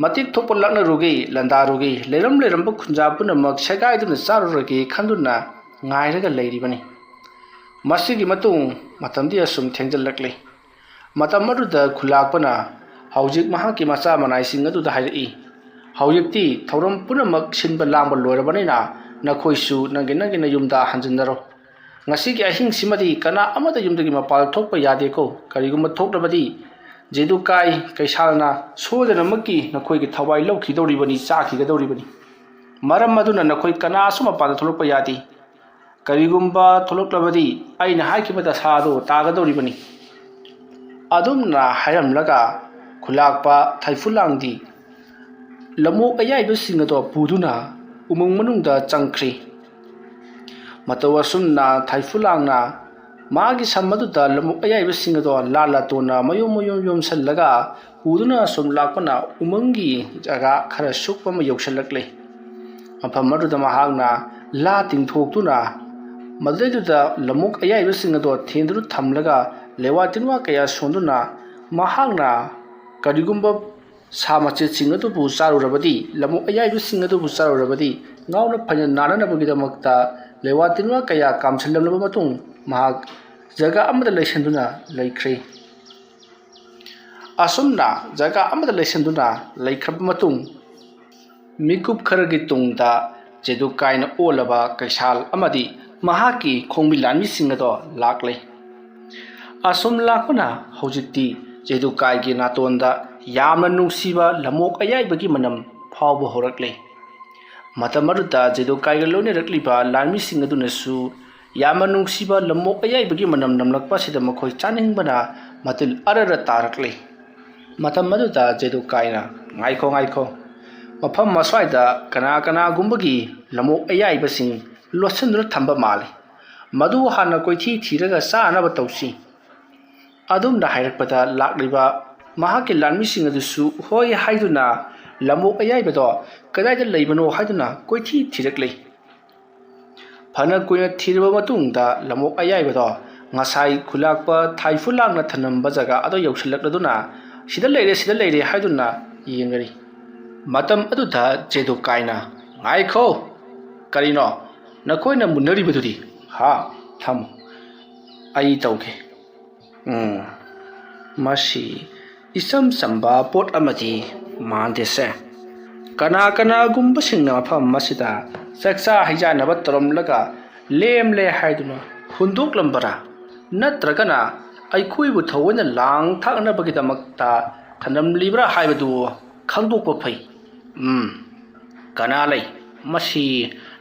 ꯃꯇꯤꯛ ꯊꯣꯛꯄ ꯂꯥꯛꯅꯔꯨꯒꯦ ꯂꯥꯟꯗꯥꯔꯨꯒꯦ ꯂꯩꯔꯝꯕ ꯈꯨꯟꯖꯥ ꯄꯨꯝꯅꯃꯛ ꯁꯦꯒꯥꯏꯗꯨꯅ ꯆꯥꯔꯨꯔꯒꯦ ꯈꯟꯗꯨꯅ ꯉꯥꯏꯔꯒ ꯂꯩꯔꯤꯕꯅꯤ꯫ ꯃꯁꯤꯒꯤ ꯃꯇꯨꯡ ꯃꯇꯝꯗꯤ ꯑꯁꯨꯝ ꯊꯦꯡꯖꯤꯜꯂꯛꯂꯦ꯫ ꯃꯇꯝ ꯑꯗꯨꯗ ꯈꯨꯜꯂꯥꯛꯄꯅ ꯍꯧꯖꯤꯛ ꯃꯍꯥꯛꯀꯤ ꯃꯆꯥ ꯃꯅꯥꯏꯁꯤꯡ ꯑꯗꯨꯗ ꯍꯥꯏꯔꯛꯏ꯫ ꯍꯧꯖꯤꯛꯇꯤ ꯊꯧꯔꯝ ꯄꯨꯝꯅꯃꯛ ꯁꯤꯟꯕ ꯂꯥꯡꯕ ꯂꯣꯏꯔꯕꯅꯤꯅ ꯅꯈꯣꯏꯁꯨ ꯅꯪꯒꯤ ꯅꯌꯨꯝꯗ ꯍꯟꯖꯤꯟꯅꯔꯣ꯫ ꯉꯁꯤꯒꯤ ꯑꯍꯤꯡꯁꯤꯃꯗꯤ ꯀꯅꯥ ꯑꯃꯗ ꯌꯨꯝꯗꯒꯤ ꯃꯄꯥꯜ ꯊꯣꯛꯄ ꯌꯥꯗꯦꯀꯣ꯫ ꯀꯔꯤꯒꯨꯝꯕ ꯊꯣꯛꯂꯕꯗꯤ ꯖꯦꯗꯨꯀꯥꯏ ꯀꯩꯁꯥꯜꯅ ꯁꯣꯏꯗꯅꯃꯛꯀꯤ ꯅꯈꯣꯏꯒꯤ ꯊꯋꯥꯏ ꯂꯧꯈꯤꯗꯧꯔꯤꯕꯅꯤ ꯆꯥꯈꯤꯒꯗꯧꯔꯤꯕꯅꯤ꯫ ꯃꯔꯝ ꯑꯗꯨꯅ ꯅꯈꯣꯏ ꯀꯅꯥꯁꯨ ꯃꯄꯥꯟꯗ ꯊꯣꯛꯂꯛꯄ ꯌꯥꯗꯦ꯫ ꯀꯔꯤꯒꯨꯝꯕ ꯊꯣꯛꯂꯛꯂꯕꯗꯤ ꯑꯩꯅ ꯍꯥꯏꯈꯤꯕ ꯗꯁꯥꯗꯨ ꯇꯥꯒꯗꯧꯔꯤꯕꯅꯤ꯫ ꯑꯗꯨꯝꯅ ꯍꯥꯏꯔꯝꯂꯒ ꯈꯨꯜꯂꯥꯛꯄ ꯊꯩꯐꯨꯂꯥꯡꯗꯤ ꯂꯝꯑꯣꯛ ꯑꯌꯥꯏꯕꯁꯤꯡ ꯑꯗꯣ ꯄꯨꯗꯨꯅ ꯎꯃꯪ ꯃꯅꯨꯡꯗ ꯆꯪꯈ꯭ꯔꯦ꯫ ꯃꯇꯧ ꯑꯁꯨꯝꯅ ꯊꯩꯐꯨꯂꯥꯡꯅ ꯃꯥꯒꯤ ꯁꯝ ꯑꯗꯨꯗ ꯂꯝꯑꯣꯛ ꯑꯌꯥꯏꯕꯁꯤꯡ ꯑꯗꯣ ꯂꯥꯜꯂ ꯇꯣꯟꯅ ꯃꯌꯨꯝ ꯌꯣꯝꯁꯜꯂꯒ ꯄꯨꯗꯨꯅ ꯁꯨꯝ ꯂꯥꯛꯄꯅ ꯎꯃꯪꯒꯤ ꯖꯒꯥ ꯈꯔ ꯁꯨꯛꯄ ꯑꯃ ꯌꯧꯁꯜꯂꯛꯂꯦ꯫ ꯃꯐꯝ ꯑꯗꯨꯗ ꯃꯍꯥꯛꯅ ꯂꯥ ꯇꯤꯡꯊꯣꯛꯇꯨꯅ ꯃꯗꯨꯗꯩꯗꯨꯗ ꯂꯝꯑꯣꯛ ꯑꯌꯥꯏꯕꯁꯤꯡ ꯑꯗꯣ ꯊꯦꯟꯗꯨꯅ ꯊꯝꯂꯒ ꯂꯦꯋꯥ ꯇꯤꯟꯋꯥ ꯀꯌꯥ ꯁꯣꯟꯗꯨꯅ ꯃꯍꯥꯛꯅ ꯀꯔꯤꯒꯨꯝꯕ ꯁꯥ ꯃꯆꯦꯠꯁꯤꯡ ꯑꯗꯨꯕꯨ ꯆꯥꯔꯨꯔꯕꯗꯤ ꯂꯝꯑꯣꯛ ꯑꯌꯥꯏꯕꯁꯤꯡ ꯑꯗꯨꯕꯨ ꯆꯥꯔꯨꯔꯕꯗꯤ ꯉꯥꯎꯅ ꯐꯩꯅ ꯅꯥꯅꯅꯕꯒꯤꯗꯃꯛꯇ ꯂꯦꯋꯥ ꯇꯤꯟꯋꯥ ꯀꯌꯥ ꯀꯥꯝꯁꯤꯜꯂꯝꯂꯕ ꯃꯇꯨꯡ ꯃꯍꯥꯛ ꯖꯒꯥ ꯑꯃꯗ ꯂꯩꯁꯤꯟꯗꯨꯅ ꯂꯩꯈ꯭ꯔꯦ꯫ ꯑꯁꯨꯝꯅ ꯖꯒꯥ ꯑꯃꯗ ꯂꯩꯁꯤꯟꯗꯨꯅ ꯂꯩꯈ꯭ꯔꯕ ꯃꯇꯨꯡ ꯃꯤꯀꯨꯞ ꯈꯔꯒꯤ ꯇꯨꯡꯗ ꯖꯦꯗꯨꯀꯥꯏꯅ ꯑꯣꯜꯂꯕ ꯀꯩꯁꯥꯜ ꯑꯃꯗꯤ ꯃꯍꯥꯛꯀꯤ ꯈꯣꯡꯕꯤ ꯂꯥꯟꯃꯤꯁꯤꯡ ꯑꯗꯣ ꯂꯥꯛꯂꯦ꯫ ꯑꯁꯨꯝ ꯂꯥꯛꯄꯅ ꯍꯧꯖꯤꯛꯇꯤ ꯖꯦꯗꯨꯀꯥꯏꯒꯤ ꯅꯥꯇꯣꯟꯗ ꯌꯥꯝꯅ ꯅꯨꯡꯁꯤꯕ ꯂꯝꯑꯣꯛ ꯑꯌꯥꯏꯕꯒꯤ ꯃꯅꯝ ꯐꯥꯎꯕ ꯍꯧꯔꯛꯂꯦ꯫ ꯃꯇꯝ ꯑꯗꯨꯗ ꯖꯦꯗꯨꯀꯥꯏꯒ ꯂꯣꯏꯅꯔꯛꯂꯤꯕ ꯂꯥꯟꯃꯤꯁꯤꯡ ꯑꯗꯨꯅꯁꯨ ꯌꯥꯝꯅ ꯅꯨꯡꯁꯤꯕ ꯂꯝꯃꯣꯛ ꯑꯌꯥꯏꯕꯒꯤ ꯃꯅꯝ ꯅꯝꯂꯛꯄꯁꯤꯗ ꯃꯈꯣꯏ ꯆꯥꯅꯤꯡꯕꯅ ꯃꯇꯤꯜ ꯑꯔꯔ ꯇꯥꯔꯛꯂꯤ꯫ ꯃꯇꯝ ꯑꯗꯨꯗ ꯖꯦꯗꯨꯀꯥꯏꯅ ꯉꯥꯏꯈꯣ ꯉꯥꯏꯈꯣ, ꯃꯐꯝ ꯑꯁ꯭ꯋꯥꯏꯗ ꯀꯅꯥꯒꯨꯝꯕꯒꯤ ꯂꯝꯃꯣꯛ ꯑꯌꯥꯏꯕꯁꯤꯡ ꯂꯣꯠꯁꯤꯟꯗꯨꯅ ꯊꯝꯕ ꯃꯥꯜꯂꯤ꯫ ꯃꯗꯨ ꯍꯥꯟꯅ ꯀꯣꯏꯊꯤ ꯊꯤꯔꯒ ꯆꯥꯅꯕ ꯇꯧꯁꯤ꯫ ꯑꯗꯨꯝꯅ ꯍꯥꯏꯔꯛꯄꯗ ꯂꯥꯛꯂꯤꯕ ꯃꯍꯥꯛꯀꯤ ꯂꯥꯟꯃꯤꯁꯤꯡ ꯑꯗꯨꯁꯨ ꯍꯣꯏ ꯍꯥꯏꯗꯨꯅ ꯂꯝꯃꯣꯛ ꯑꯌꯥꯏꯕꯗꯣ ꯀꯗꯥꯏꯗ ꯂꯩꯕꯅꯣ ꯍꯥꯏꯗꯨꯅ ꯀꯣꯏꯊꯤ ꯊꯤꯔꯛꯂꯤ꯫ ꯐꯅ ꯀꯨꯏꯅ ꯊꯤꯔꯕ ꯃꯇꯨꯡꯗ ꯂꯝꯃꯣꯛ ꯑꯌꯥꯏꯕꯗꯣ ꯉꯁꯥꯏ ꯈꯨꯂꯥꯛꯄ ꯊꯥꯏꯐꯨꯂꯥꯡꯅ ꯊꯅꯝꯕ ꯖꯒꯥ ꯑꯗꯨ ꯌꯧꯁꯤꯜꯂꯛꯂꯗꯨꯅ ꯁꯤꯗ ꯂꯩꯔꯦ ꯍꯥꯏꯗꯨꯅ ꯌꯦꯡꯂꯔꯤ꯫ ꯃꯇꯝ ꯑꯗꯨꯗ ꯖꯦꯗꯨꯀꯥꯏꯅ ꯉꯥꯏꯈꯣ, ꯀꯔꯤꯅꯣ ꯅꯈꯣꯏꯅ ꯃꯨꯟꯅꯔꯤꯕꯗꯨꯗꯤ? ꯊꯝꯃꯨ, ꯑꯩ ꯇꯧꯒꯦ꯫ ꯃꯁꯤ ꯏꯆꯝ ꯆꯝꯕ ꯄꯣꯠ ꯑꯃꯗꯤ ꯃꯥꯟꯗꯦꯁꯦ꯫ ꯀꯅꯥꯒꯨꯝꯕꯁꯤꯡꯅ ꯃꯐꯝ ꯑꯁꯤꯗ ꯆꯥꯛꯆꯥ ꯍꯩꯖꯥꯟꯅꯕ ꯇꯧꯔꯝꯂꯒ ꯂꯦꯝꯂꯦ ꯍꯥꯏꯗꯨꯅ ꯍꯨꯟꯗꯣꯛꯂꯝꯕꯔꯥ? ꯅꯠꯇ꯭ꯔꯒꯅ ꯑꯩꯈꯣꯏꯕꯨ ꯊꯑꯣꯏꯅ ꯂꯥꯡ ꯊꯥꯛꯅꯕꯒꯤꯗꯃꯛꯇ ꯊꯅꯝꯂꯤꯕ꯭ꯔꯥ ꯍꯥꯏꯕꯗꯨ ꯈꯪꯗꯣꯛꯄ ꯐꯩ꯫ ꯀꯅꯥ ꯂꯩ? ꯃꯁꯤ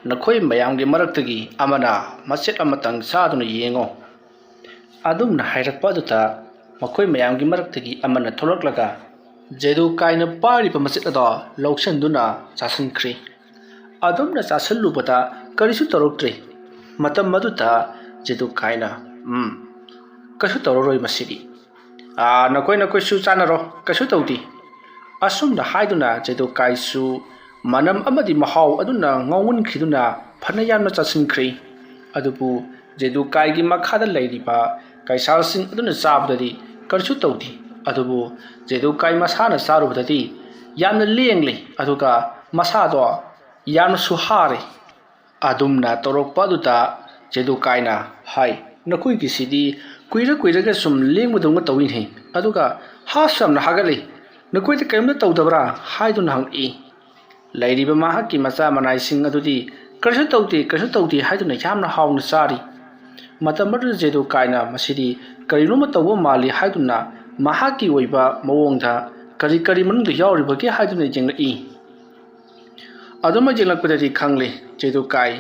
ꯅꯈꯣꯏ ꯃꯌꯥꯝꯒꯤ ꯃꯔꯛꯇꯒꯤ ꯑꯃꯅ ꯃꯆꯦꯠ ꯑꯃꯇꯪ ꯆꯥꯗꯨꯅ ꯌꯦꯡꯉꯣ꯫ ꯑꯗꯨꯝꯅ ꯍꯥꯏꯔꯛꯄ ꯑꯗꯨꯗ ꯃꯈꯣꯏ ꯃꯌꯥꯝꯒꯤ ꯃꯔꯛꯇꯒꯤ ꯑꯃꯅ ꯊꯣꯛꯂꯛꯂꯒ ꯖꯦꯗꯨꯀꯥꯏꯅ ꯄꯥꯏꯔꯤꯕ ꯃꯆꯦꯠ ꯑꯗꯣ ꯂꯧꯁꯤꯟꯗꯨꯅ ꯆꯥꯁꯤꯟꯈ꯭ꯔꯤ꯫ ꯑꯗꯨꯝꯅ ꯆꯥꯁꯤꯜꯂꯨꯕꯗ ꯀꯔꯤꯁꯨ ꯇꯧꯔꯛꯇ꯭ꯔꯤ꯫ ꯃꯇꯝ ꯑꯗꯨꯗ ꯖꯦꯗꯨꯀꯥꯏꯅ ꯀꯩꯁꯨ ꯇꯧꯔꯔꯣꯏ ꯃꯁꯤꯗꯤ, ꯅꯈꯣꯏꯁꯨ ꯆꯥꯅꯔꯣ, ꯀꯩꯁꯨ ꯇꯧꯗꯦ꯫ ꯑꯁꯨꯝꯅ ꯍꯥꯏꯗꯨꯅ ꯖꯦꯗꯨꯀꯥꯏꯁꯨ ꯃꯅꯝ ꯑꯃꯗꯤ ꯃꯍꯥꯎ ꯑꯗꯨꯅ ꯉꯥꯎꯃꯟꯈꯤꯗꯨꯅ ꯐꯅ ꯌꯥꯝꯅ ꯆꯥꯁꯤꯟꯈ꯭ꯔꯤ꯫ ꯑꯗꯨꯕꯨ ꯖꯦꯗꯨꯀꯥꯏꯒꯤ ꯃꯈꯥꯗ ꯂꯩꯔꯤꯕ ꯀꯩꯁꯥꯜꯁꯤꯡ ꯑꯗꯨꯅ ꯆꯥꯕꯗꯗꯤ ꯀꯔꯤꯁꯨ ꯇꯧꯗꯦ꯫ ꯑꯗꯨꯕꯨ ꯖꯦꯗꯨꯀꯥꯏ ꯃꯁꯥꯅ ꯆꯥꯔꯨꯕꯗꯗꯤ ꯌꯥꯝꯅ ꯂꯦꯡꯂꯤ, ꯑꯗꯨꯒ ꯃꯁꯥꯗꯣ ꯌꯥꯝꯅꯁꯨ ꯍꯥꯔꯦ꯫ ꯑꯗꯨꯝꯅ ꯇꯧꯔꯛꯄ ꯑꯗꯨꯗ ꯖꯦꯗꯨꯀꯥꯏꯅ ꯅꯈꯣꯏꯒꯤꯁꯤꯗꯤ ꯀꯨꯏꯔꯒ ꯁꯨꯝ ꯂꯦꯡꯕꯗꯧꯅ ꯇꯧꯏꯅꯦ, ꯑꯗꯨꯒ ꯍꯥꯁꯨ ꯌꯥꯝꯅ ꯍꯥꯒꯠꯂꯤ, ꯅꯈꯣꯏꯗ ꯀꯔꯤꯝꯇ ꯇꯧꯗꯕ꯭ꯔꯥ ꯍꯥꯏꯗꯨꯅ ꯍꯪꯉꯛꯏ꯫ ꯂꯩꯔꯤꯕ ꯃꯍꯥꯛꯀꯤ ꯃꯆꯥ ꯃꯅꯥꯏꯁꯤꯡ ꯑꯗꯨꯗꯤ ꯀꯔꯤꯁꯨ ꯇꯧꯗꯦ ꯍꯥꯏꯗꯨꯅ ꯌꯥꯝꯅ ꯍꯥꯎꯅ ꯆꯥꯔꯤ꯫ ꯃꯇꯝ ꯑꯗꯨꯗ ꯖꯦꯗꯨꯀꯥꯏꯅ ꯃꯁꯤꯗꯤ ꯀꯔꯤꯅꯣꯃ ꯇꯧꯕ ꯃꯥꯜꯂꯤ ꯍꯥꯏꯗꯨꯅ ꯃꯍꯥꯛꯀꯤ ꯑꯣꯏꯕ ꯃꯑꯣꯡꯗ ꯀꯔꯤ ꯃꯅꯨꯡꯗ ꯌꯥꯎꯔꯤꯕꯒꯦ ꯍꯥꯏꯗꯨꯅ ꯌꯦꯡꯂꯛꯏ꯫ ꯑꯗꯨꯃ ꯌꯦꯡꯂꯛꯄꯗꯗꯤ ꯈꯪꯂꯦ ꯖꯦꯗꯨꯀꯥꯏ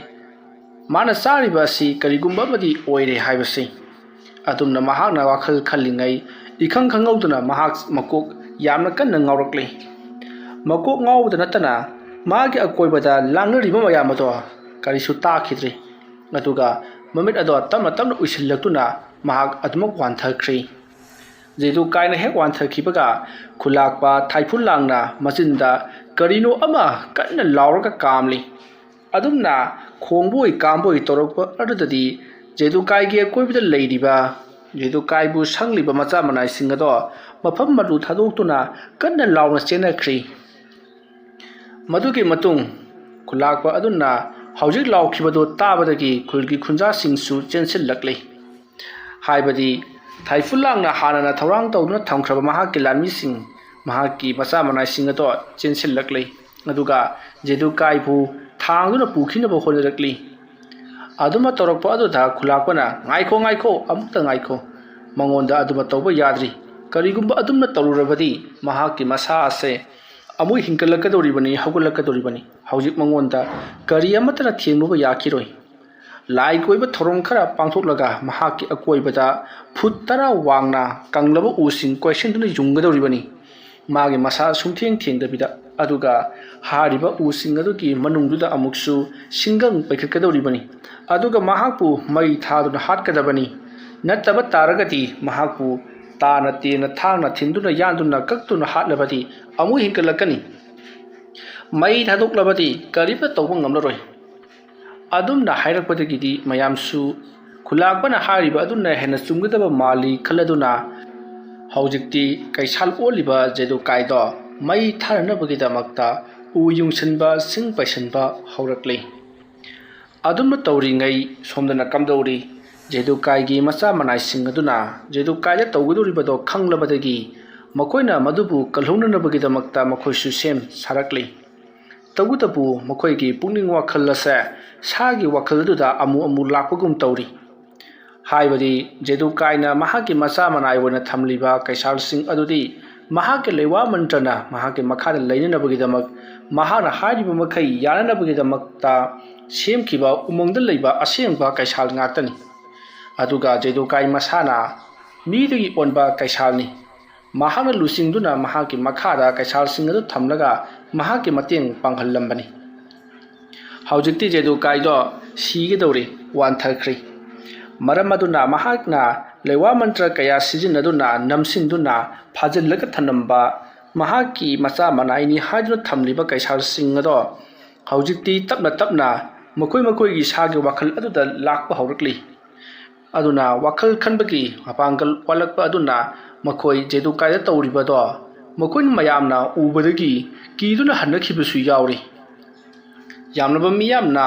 ꯃꯥꯅ ꯆꯥꯔꯤꯕ ꯑꯁꯤ ꯀꯔꯤꯒꯨꯝꯕ ꯑꯃꯗꯤ ꯑꯣꯏꯔꯦ ꯍꯥꯏꯕꯁꯤ꯫ ꯑꯗꯨꯝꯅ ꯃꯍꯥꯛꯅ ꯋꯥꯈꯜ ꯈꯜꯂꯤꯉꯩ ꯏꯈꯪ ꯈꯪꯍꯧꯗꯅ ꯃꯍꯥꯛ ꯃꯀꯣꯛ ꯌꯥꯝꯅ ꯀꯟꯅ ꯉꯥꯎꯔꯛꯂꯤ꯫ ꯃꯀꯣꯛ ꯉꯥꯎꯕꯗ ꯅꯠꯇꯅ ꯃꯥꯒꯤ ꯑꯀꯣꯏꯕꯗ ꯂꯥꯡꯅꯔꯤꯕ ꯃꯌꯥꯝ ꯑꯗꯣ ꯀꯔꯤꯁꯨ ꯇꯥꯈꯤꯗ꯭ꯔꯤ꯫ ꯑꯗꯨꯒ ꯃꯃꯤꯠ ꯑꯗꯣ ꯇꯞꯅ ꯎꯏꯁꯤꯜꯂꯛꯇꯨꯅ ꯃꯍꯥꯛ ꯑꯗꯨꯃꯛ ꯋꯥꯟꯊꯈ꯭ꯔꯤ꯫ ꯖꯦꯗꯨꯀꯥꯏꯅ ꯍꯦꯛ ꯋꯥꯟꯊꯈꯤꯕꯒ ꯈꯨꯂꯥꯛꯄ ꯊꯥꯏꯐꯨꯂꯥꯡꯅ ꯃꯆꯤꯟꯗ ꯀꯔꯤꯅꯣ ꯑꯃ ꯀꯟꯅ ꯂꯥꯎꯔꯒ ꯀꯥꯝꯂꯤ꯫ ꯑꯗꯨꯝꯅ ꯈꯣꯡꯕꯣꯏ ꯀꯥꯝꯕꯣꯏ ꯇꯧꯔꯛꯄ ꯑꯗꯨꯗꯗꯤ ꯖꯦꯗꯨꯀꯥꯏꯒꯤ ꯑꯀꯣꯏꯕꯗ ꯂꯩꯔꯤꯕ ꯖꯦꯗꯨꯀꯥꯏꯕꯨ ꯁꯪꯂꯤꯕ ꯃꯆꯥ ꯃꯅꯥꯏꯁꯤꯡ ꯑꯗꯣ ꯃꯐꯝ ꯃꯗꯨ ꯊꯥꯗꯣꯛꯇꯨꯅ ꯀꯟꯅ ꯂꯥꯎꯅ ꯆꯦꯟꯅꯈ꯭ꯔꯤ꯫ ꯃꯗꯨꯒꯤ ꯃꯇꯨꯡ ꯈꯨꯂꯥꯛꯄ ꯑꯗꯨꯅ ꯍꯧꯖꯤꯛ ꯂꯥꯎꯈꯤꯕꯗꯨ ꯇꯥꯕꯗꯒꯤ ꯈꯨꯜꯒꯤ ꯈꯨꯟꯖꯥꯁꯤꯡꯁꯨ ꯆꯦꯟꯁꯤꯜꯂꯛꯂꯤ꯫ ꯍꯥꯏꯕꯗꯤ ꯊꯥꯏꯐꯨꯂꯥꯡꯅ ꯍꯥꯟꯅꯅ ꯊꯧꯔꯥꯡ ꯇꯧꯗꯨꯅ ꯊꯝꯈ꯭ꯔꯕ ꯃꯍꯥꯛꯀꯤ ꯂꯥꯟꯃꯤꯁꯤꯡ, ꯃꯍꯥꯛꯀꯤ ꯃꯆꯥ ꯃꯅꯥꯏꯁꯤꯡ ꯑꯗꯣ ꯆꯦꯟꯁꯤꯜꯂꯛꯂꯤ, ꯑꯗꯨꯒ ꯖꯦꯗꯨꯀꯥꯏꯕꯨ ꯊꯥꯡꯗꯨꯅ ꯄꯨꯈꯤꯅꯕ ꯍꯣꯠꯅꯔꯛꯂꯤ꯫ ꯑꯗꯨꯃ ꯇꯧꯔꯛꯄ ꯑꯗꯨꯗ ꯈꯨꯂꯥꯛꯄꯅ ꯉꯥꯏꯈꯣ, ꯑꯃꯨꯛꯇ ꯉꯥꯏꯈꯣ, ꯃꯉꯣꯟꯗ ꯑꯗꯨꯃ ꯇꯧꯕ ꯌꯥꯗ꯭ꯔꯤ꯫ ꯀꯔꯤꯒꯨꯝꯕ ꯑꯗꯨꯝꯅ ꯇꯧꯔꯨꯔꯕꯗꯤ ꯃꯍꯥꯛꯀꯤ ꯃꯁꯥ ꯑꯁꯦ ꯑꯃꯨꯛ ꯍꯧꯒꯠꯂꯛꯀꯗꯧꯔꯤꯕꯅꯤ꯫ ꯍꯧꯖꯤꯛ ꯃꯉꯣꯟꯗ ꯀꯔꯤ ꯑꯃꯠꯇꯅ ꯊꯦꯡꯂꯨꯕ ꯌꯥꯈꯤꯔꯣꯏ꯫ ꯂꯥꯏ ꯀꯣꯏꯕ ꯊꯧꯔꯝ ꯈꯔ ꯄꯥꯡꯊꯣꯛꯂꯒ ꯃꯍꯥꯛꯀꯤ ꯑꯀꯣꯏꯕꯗ ꯐꯨꯠ 10 ꯋꯥꯡꯅ ꯀꯪꯂꯕ ꯎꯁꯤꯡ ꯀꯣꯏꯁꯤꯟꯗꯨꯅ ꯌꯨꯡꯒꯗꯧꯔꯤꯕꯅꯤ, ꯃꯥꯒꯤ ꯃꯁꯥ ꯁꯨꯡꯊꯦꯡ ꯊꯦꯡꯗꯕꯤꯗ꯫ ꯑꯗꯨꯒ ꯍꯥꯏꯔꯤꯕ ꯎꯁꯤꯡ ꯑꯗꯨꯒꯤ ꯃꯅꯨꯡꯗꯨꯗ ꯑꯃꯨꯛꯁꯨ ꯁꯤꯡꯒꯪ ꯄꯩꯈꯠꯀꯗꯧꯔꯤꯕꯅꯤ, ꯑꯗꯨꯒ ꯃꯍꯥꯛꯄꯨ ꯃꯩ ꯊꯥꯗꯨꯅ ꯍꯥꯠꯀꯗꯕꯅꯤ꯫ ꯅꯠꯇꯕ ꯇꯥꯔꯒꯗꯤ ꯃꯍꯥꯛꯄꯨ ꯇꯥꯅ ꯇꯦꯟꯅ ꯊꯥꯡꯅ ꯊꯤꯟꯗꯨꯅ ꯌꯥꯟꯗꯨꯅ ꯀꯛꯇꯨꯅ ꯍꯥꯠꯂꯕꯗꯤ ꯑꯃꯨꯛ ꯍꯤꯡꯒꯠꯂꯛꯀꯅꯤ꯫ ꯃꯩ ꯊꯥꯗꯣꯛꯂꯕꯗꯤ ꯀꯔꯤꯝꯇ ꯇꯧꯕ ꯉꯝꯂꯔꯣꯏ꯫ ꯑꯗꯨꯝꯅ ꯍꯥꯏꯔꯛꯄꯗꯒꯤꯗꯤ ꯃꯌꯥꯝꯁꯨ ꯈꯨꯂꯥꯛꯄꯅ ꯍꯥꯏꯔꯤꯕ ꯑꯗꯨꯅ ꯍꯦꯟꯅ ꯆꯨꯝꯒꯗꯕ ꯃꯥꯜꯂꯤ ꯈꯜꯂꯗꯨꯅ ꯍꯧꯖꯤꯛꯇꯤ ꯀꯩꯁꯥꯜ ꯑꯣꯜꯂꯤꯕ ꯖꯦꯗꯨꯀꯥꯏꯗꯣ ꯃꯩ ꯊꯥꯅꯅꯕꯒꯤꯗꯃꯛꯇ ꯎ ꯌꯨꯡꯁꯤꯟꯕ, ꯁꯤꯡ ꯄꯩꯁꯤꯟꯕ ꯍꯧꯔꯛꯂꯤ꯫ ꯑꯗꯨꯝꯅ ꯇꯧꯔꯤꯉꯩ ꯁꯣꯝꯗꯅ ꯀꯝꯗꯧꯔꯤ? ꯖꯦꯗꯨꯀꯥꯏꯒꯤ ꯃꯆꯥ ꯃꯅꯥꯏꯁꯤꯡ ꯑꯗꯨꯅ ꯖꯦꯗꯨꯀꯥꯏꯗ ꯇꯧꯒꯗꯧꯔꯤꯕꯗꯣ ꯈꯪꯂꯕꯗꯒꯤ ꯃꯈꯣꯏꯅ ꯃꯗꯨꯕꯨ ꯀꯜꯍꯧꯅꯅꯕꯒꯤꯗꯃꯛꯇ ꯃꯈꯣꯏꯁꯨ ꯁꯦꯝ ꯁꯥꯔꯛꯂꯤ꯫ ꯇꯧꯕꯇꯕꯨ ꯃꯈꯣꯏꯒꯤ ꯄꯨꯛꯅꯤꯡ ꯋꯥꯈꯜ ꯑꯁꯦ ꯁꯥꯒꯤ ꯋꯥꯈꯜ ꯑꯗꯨꯗ ꯑꯃꯨꯛ ꯂꯥꯛꯄꯒꯨꯝ ꯇꯧꯔꯤ꯫ ꯍꯥꯏꯕꯗꯤ ꯖꯦꯗꯨꯀꯥꯏꯅ ꯃꯍꯥꯛꯀꯤ ꯃꯆꯥ ꯃꯅꯥꯏ ꯑꯣꯏꯅ ꯊꯝꯂꯤꯕ ꯀꯩꯁꯥꯜꯁꯤꯡ ꯑꯗꯨꯗꯤ ꯃꯍꯥꯛꯀꯤ ꯂꯩꯋꯥ ꯃꯟꯇ꯭ꯔꯅ ꯃꯍꯥꯛꯀꯤ ꯃꯈꯥꯗ ꯂꯩꯅꯅꯕꯒꯤꯗꯃꯛ, ꯃꯍꯥꯛꯅ ꯍꯥꯏꯔꯤꯕ ꯃꯈꯩ ꯌꯥꯅꯅꯕꯒꯤꯗꯃꯛꯇ ꯁꯦꯝꯈꯤꯕ ꯎꯃꯪꯗ ꯂꯩꯕ ꯑꯁꯦꯡꯕ ꯀꯩꯁꯥꯜ ꯉꯥꯛꯇꯅꯤ ꯑꯗꯨꯒ ꯖꯦꯗꯨꯀꯥꯏ ꯃꯁꯥꯅ ꯃꯤꯗꯒꯤ ꯑꯣꯟꯕ ꯀꯩꯁꯥꯜꯅꯤ ꯃꯍꯥꯛꯅ ꯂꯨꯆꯤꯡꯗꯨꯅ ꯃꯍꯥꯛꯀꯤ ꯃꯈꯥꯗ ꯀꯩꯁꯥꯜꯁꯤꯡ ꯑꯗꯨ ꯊꯝꯂꯒ ꯃꯍꯥꯛꯀꯤ ꯃꯇꯦꯡ ꯄꯥꯡꯍꯜꯂꯝꯕꯅꯤ ꯍꯧꯖꯤꯛꯇꯤ ꯖꯦꯗꯨꯀꯥꯏꯗꯣ ꯁꯤꯒꯗꯧꯔꯦ ꯋꯥꯟꯊꯈ꯭ꯔꯦ ꯃꯔꯝ ꯑꯗꯨꯅ ꯃꯍꯥꯛꯅ ꯂꯩꯋꯥ ꯃꯟꯇ꯭ꯔ ꯀꯌꯥ ꯁꯤꯖꯤꯟꯅꯗꯨꯅ ꯅꯝꯁꯤꯟꯗꯨꯅ ꯐꯥꯖꯤꯜꯂꯒ ꯊꯅꯝꯕ ꯃꯍꯥꯛꯀꯤ ꯃꯆꯥ ꯃꯅꯥꯏꯅꯤ ꯍꯥꯏꯗꯨꯅ ꯊꯝꯂꯤꯕ ꯀꯩꯁꯥꯜꯁꯤꯡ ꯑꯗꯣ ꯍꯧꯖꯤꯛꯇꯤ ꯇꯞꯅ ꯇꯞꯅ ꯃꯈꯣꯏꯒꯤ ꯏꯁꯥꯒꯤ ꯋꯥꯈꯜ ꯑꯗꯨꯗ ꯂꯥꯛꯄ ꯍꯧꯔꯛꯂꯤ ꯑꯗꯨꯅ ꯋꯥꯈꯜ ꯈꯟꯕꯒꯤ ꯃꯄꯥꯡꯒꯜ ꯋꯥꯠꯂꯛꯄ ꯑꯗꯨꯅ ꯃꯈꯣꯏ ꯖꯦꯗꯨꯀꯥꯏꯗ ꯇꯧꯔꯤꯕꯗꯣ ꯃꯈꯣꯏꯅ ꯃꯌꯥꯝꯅ ꯎꯕꯗꯒꯤ ꯀꯤꯗꯨꯅ ꯍꯟꯅꯈꯤꯕꯁꯨ ꯌꯥꯎꯔꯤ ꯌꯥꯝꯂꯕ ꯃꯤꯌꯥꯝꯅ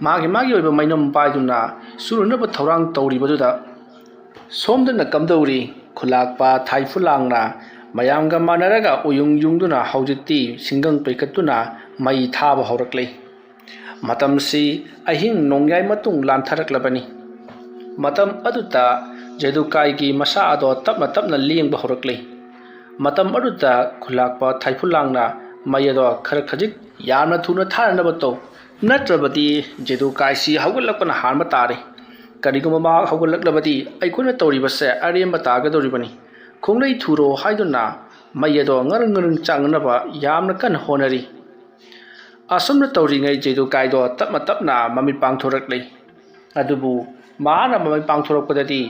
ꯃꯥꯒꯤ ꯑꯣꯏꯕ ꯃꯩꯅꯝ ꯄꯥꯏꯗꯨꯅ ꯁꯨꯔꯨꯅꯕ ꯊꯧꯔꯥꯡ ꯇꯧꯔꯤꯕꯗꯨꯗ ꯁꯣꯝꯗꯅ ꯀꯝꯗꯧꯔꯤ ꯈꯨꯂꯥꯛꯄ ꯊꯥꯏꯐꯨꯂꯥꯡꯅ ꯃꯌꯥꯝꯒ ꯃꯥꯟꯅꯔꯒ ꯎꯌꯨꯡ ꯌꯨꯡꯗꯨꯅ ꯍꯧꯖꯤꯛꯇꯤ ꯁꯤꯡꯒꯪ ꯄꯩꯈꯠꯇꯨꯅ ꯃꯩ ꯊꯥꯕ ꯍꯧꯔꯛꯂꯤ ꯃꯇꯝꯁꯤ ꯑꯍꯤꯡ ꯅꯣꯡꯌꯥꯏ ꯃꯇꯨꯡ ꯂꯥꯟꯊꯔꯛꯂꯕꯅꯤ ꯃꯇꯝ ꯑꯗꯨꯗ ꯖꯦꯗꯨꯀꯥꯏꯒꯤ ꯃꯁꯥ ꯑꯗꯣ ꯇꯞꯅ ꯇꯞꯅ ꯂꯦꯡꯕ ꯍꯧꯔꯛꯂꯤ ꯃꯇꯝ ꯑꯗꯨꯗ ꯈꯨꯂꯥꯛꯄ ꯊꯥꯏꯐꯨꯂꯥꯡꯅ ꯃꯩ ꯑꯗꯣ ꯈꯖꯤꯛ ꯌꯥꯝꯅ ꯊꯨꯅ ꯊꯥꯅꯅꯕ ꯇꯧ ꯅꯠꯇ꯭ꯔꯕꯗꯤ ꯖꯦꯗꯨꯀꯥꯏꯁꯤ ꯍꯧꯒꯠꯂꯛꯄꯅ ꯍꯥꯟꯕ ꯇꯥꯔꯦ ꯀꯔꯤꯒꯨꯝꯕ ꯃꯍꯥꯛ ꯍꯧꯒꯠꯂꯛꯂꯕꯗꯤ ꯑꯩꯈꯣꯏꯅ ꯇꯧꯔꯤꯕꯁꯦ ꯑꯔꯦꯝꯕ ꯇꯥꯒꯗꯧꯔꯤꯕꯅꯤ ꯈꯣꯡꯂꯩ ꯊꯨꯔꯣ ꯍꯥꯏꯗꯨꯅ ꯃꯩ ꯑꯗꯣ ꯉꯔꯪ ꯆꯥꯡꯅꯅꯕ ꯌꯥꯝꯅ ꯀꯟꯅ ꯍꯣꯠꯅꯔꯤ ꯑꯁꯨꯝꯅ ꯇꯧꯔꯤꯉꯩ ꯖꯦꯗꯨꯀꯥꯏꯗꯣ ꯇꯞꯅ ꯇꯞꯅ ꯃꯃꯤꯠ ꯄꯥꯡꯊꯣꯔꯛꯂꯤ ꯑꯗꯨꯕꯨ ꯃꯍꯥꯛꯅ ꯃꯃꯤꯠ ꯄꯥꯡꯊꯣꯔꯛꯄꯗꯗꯤ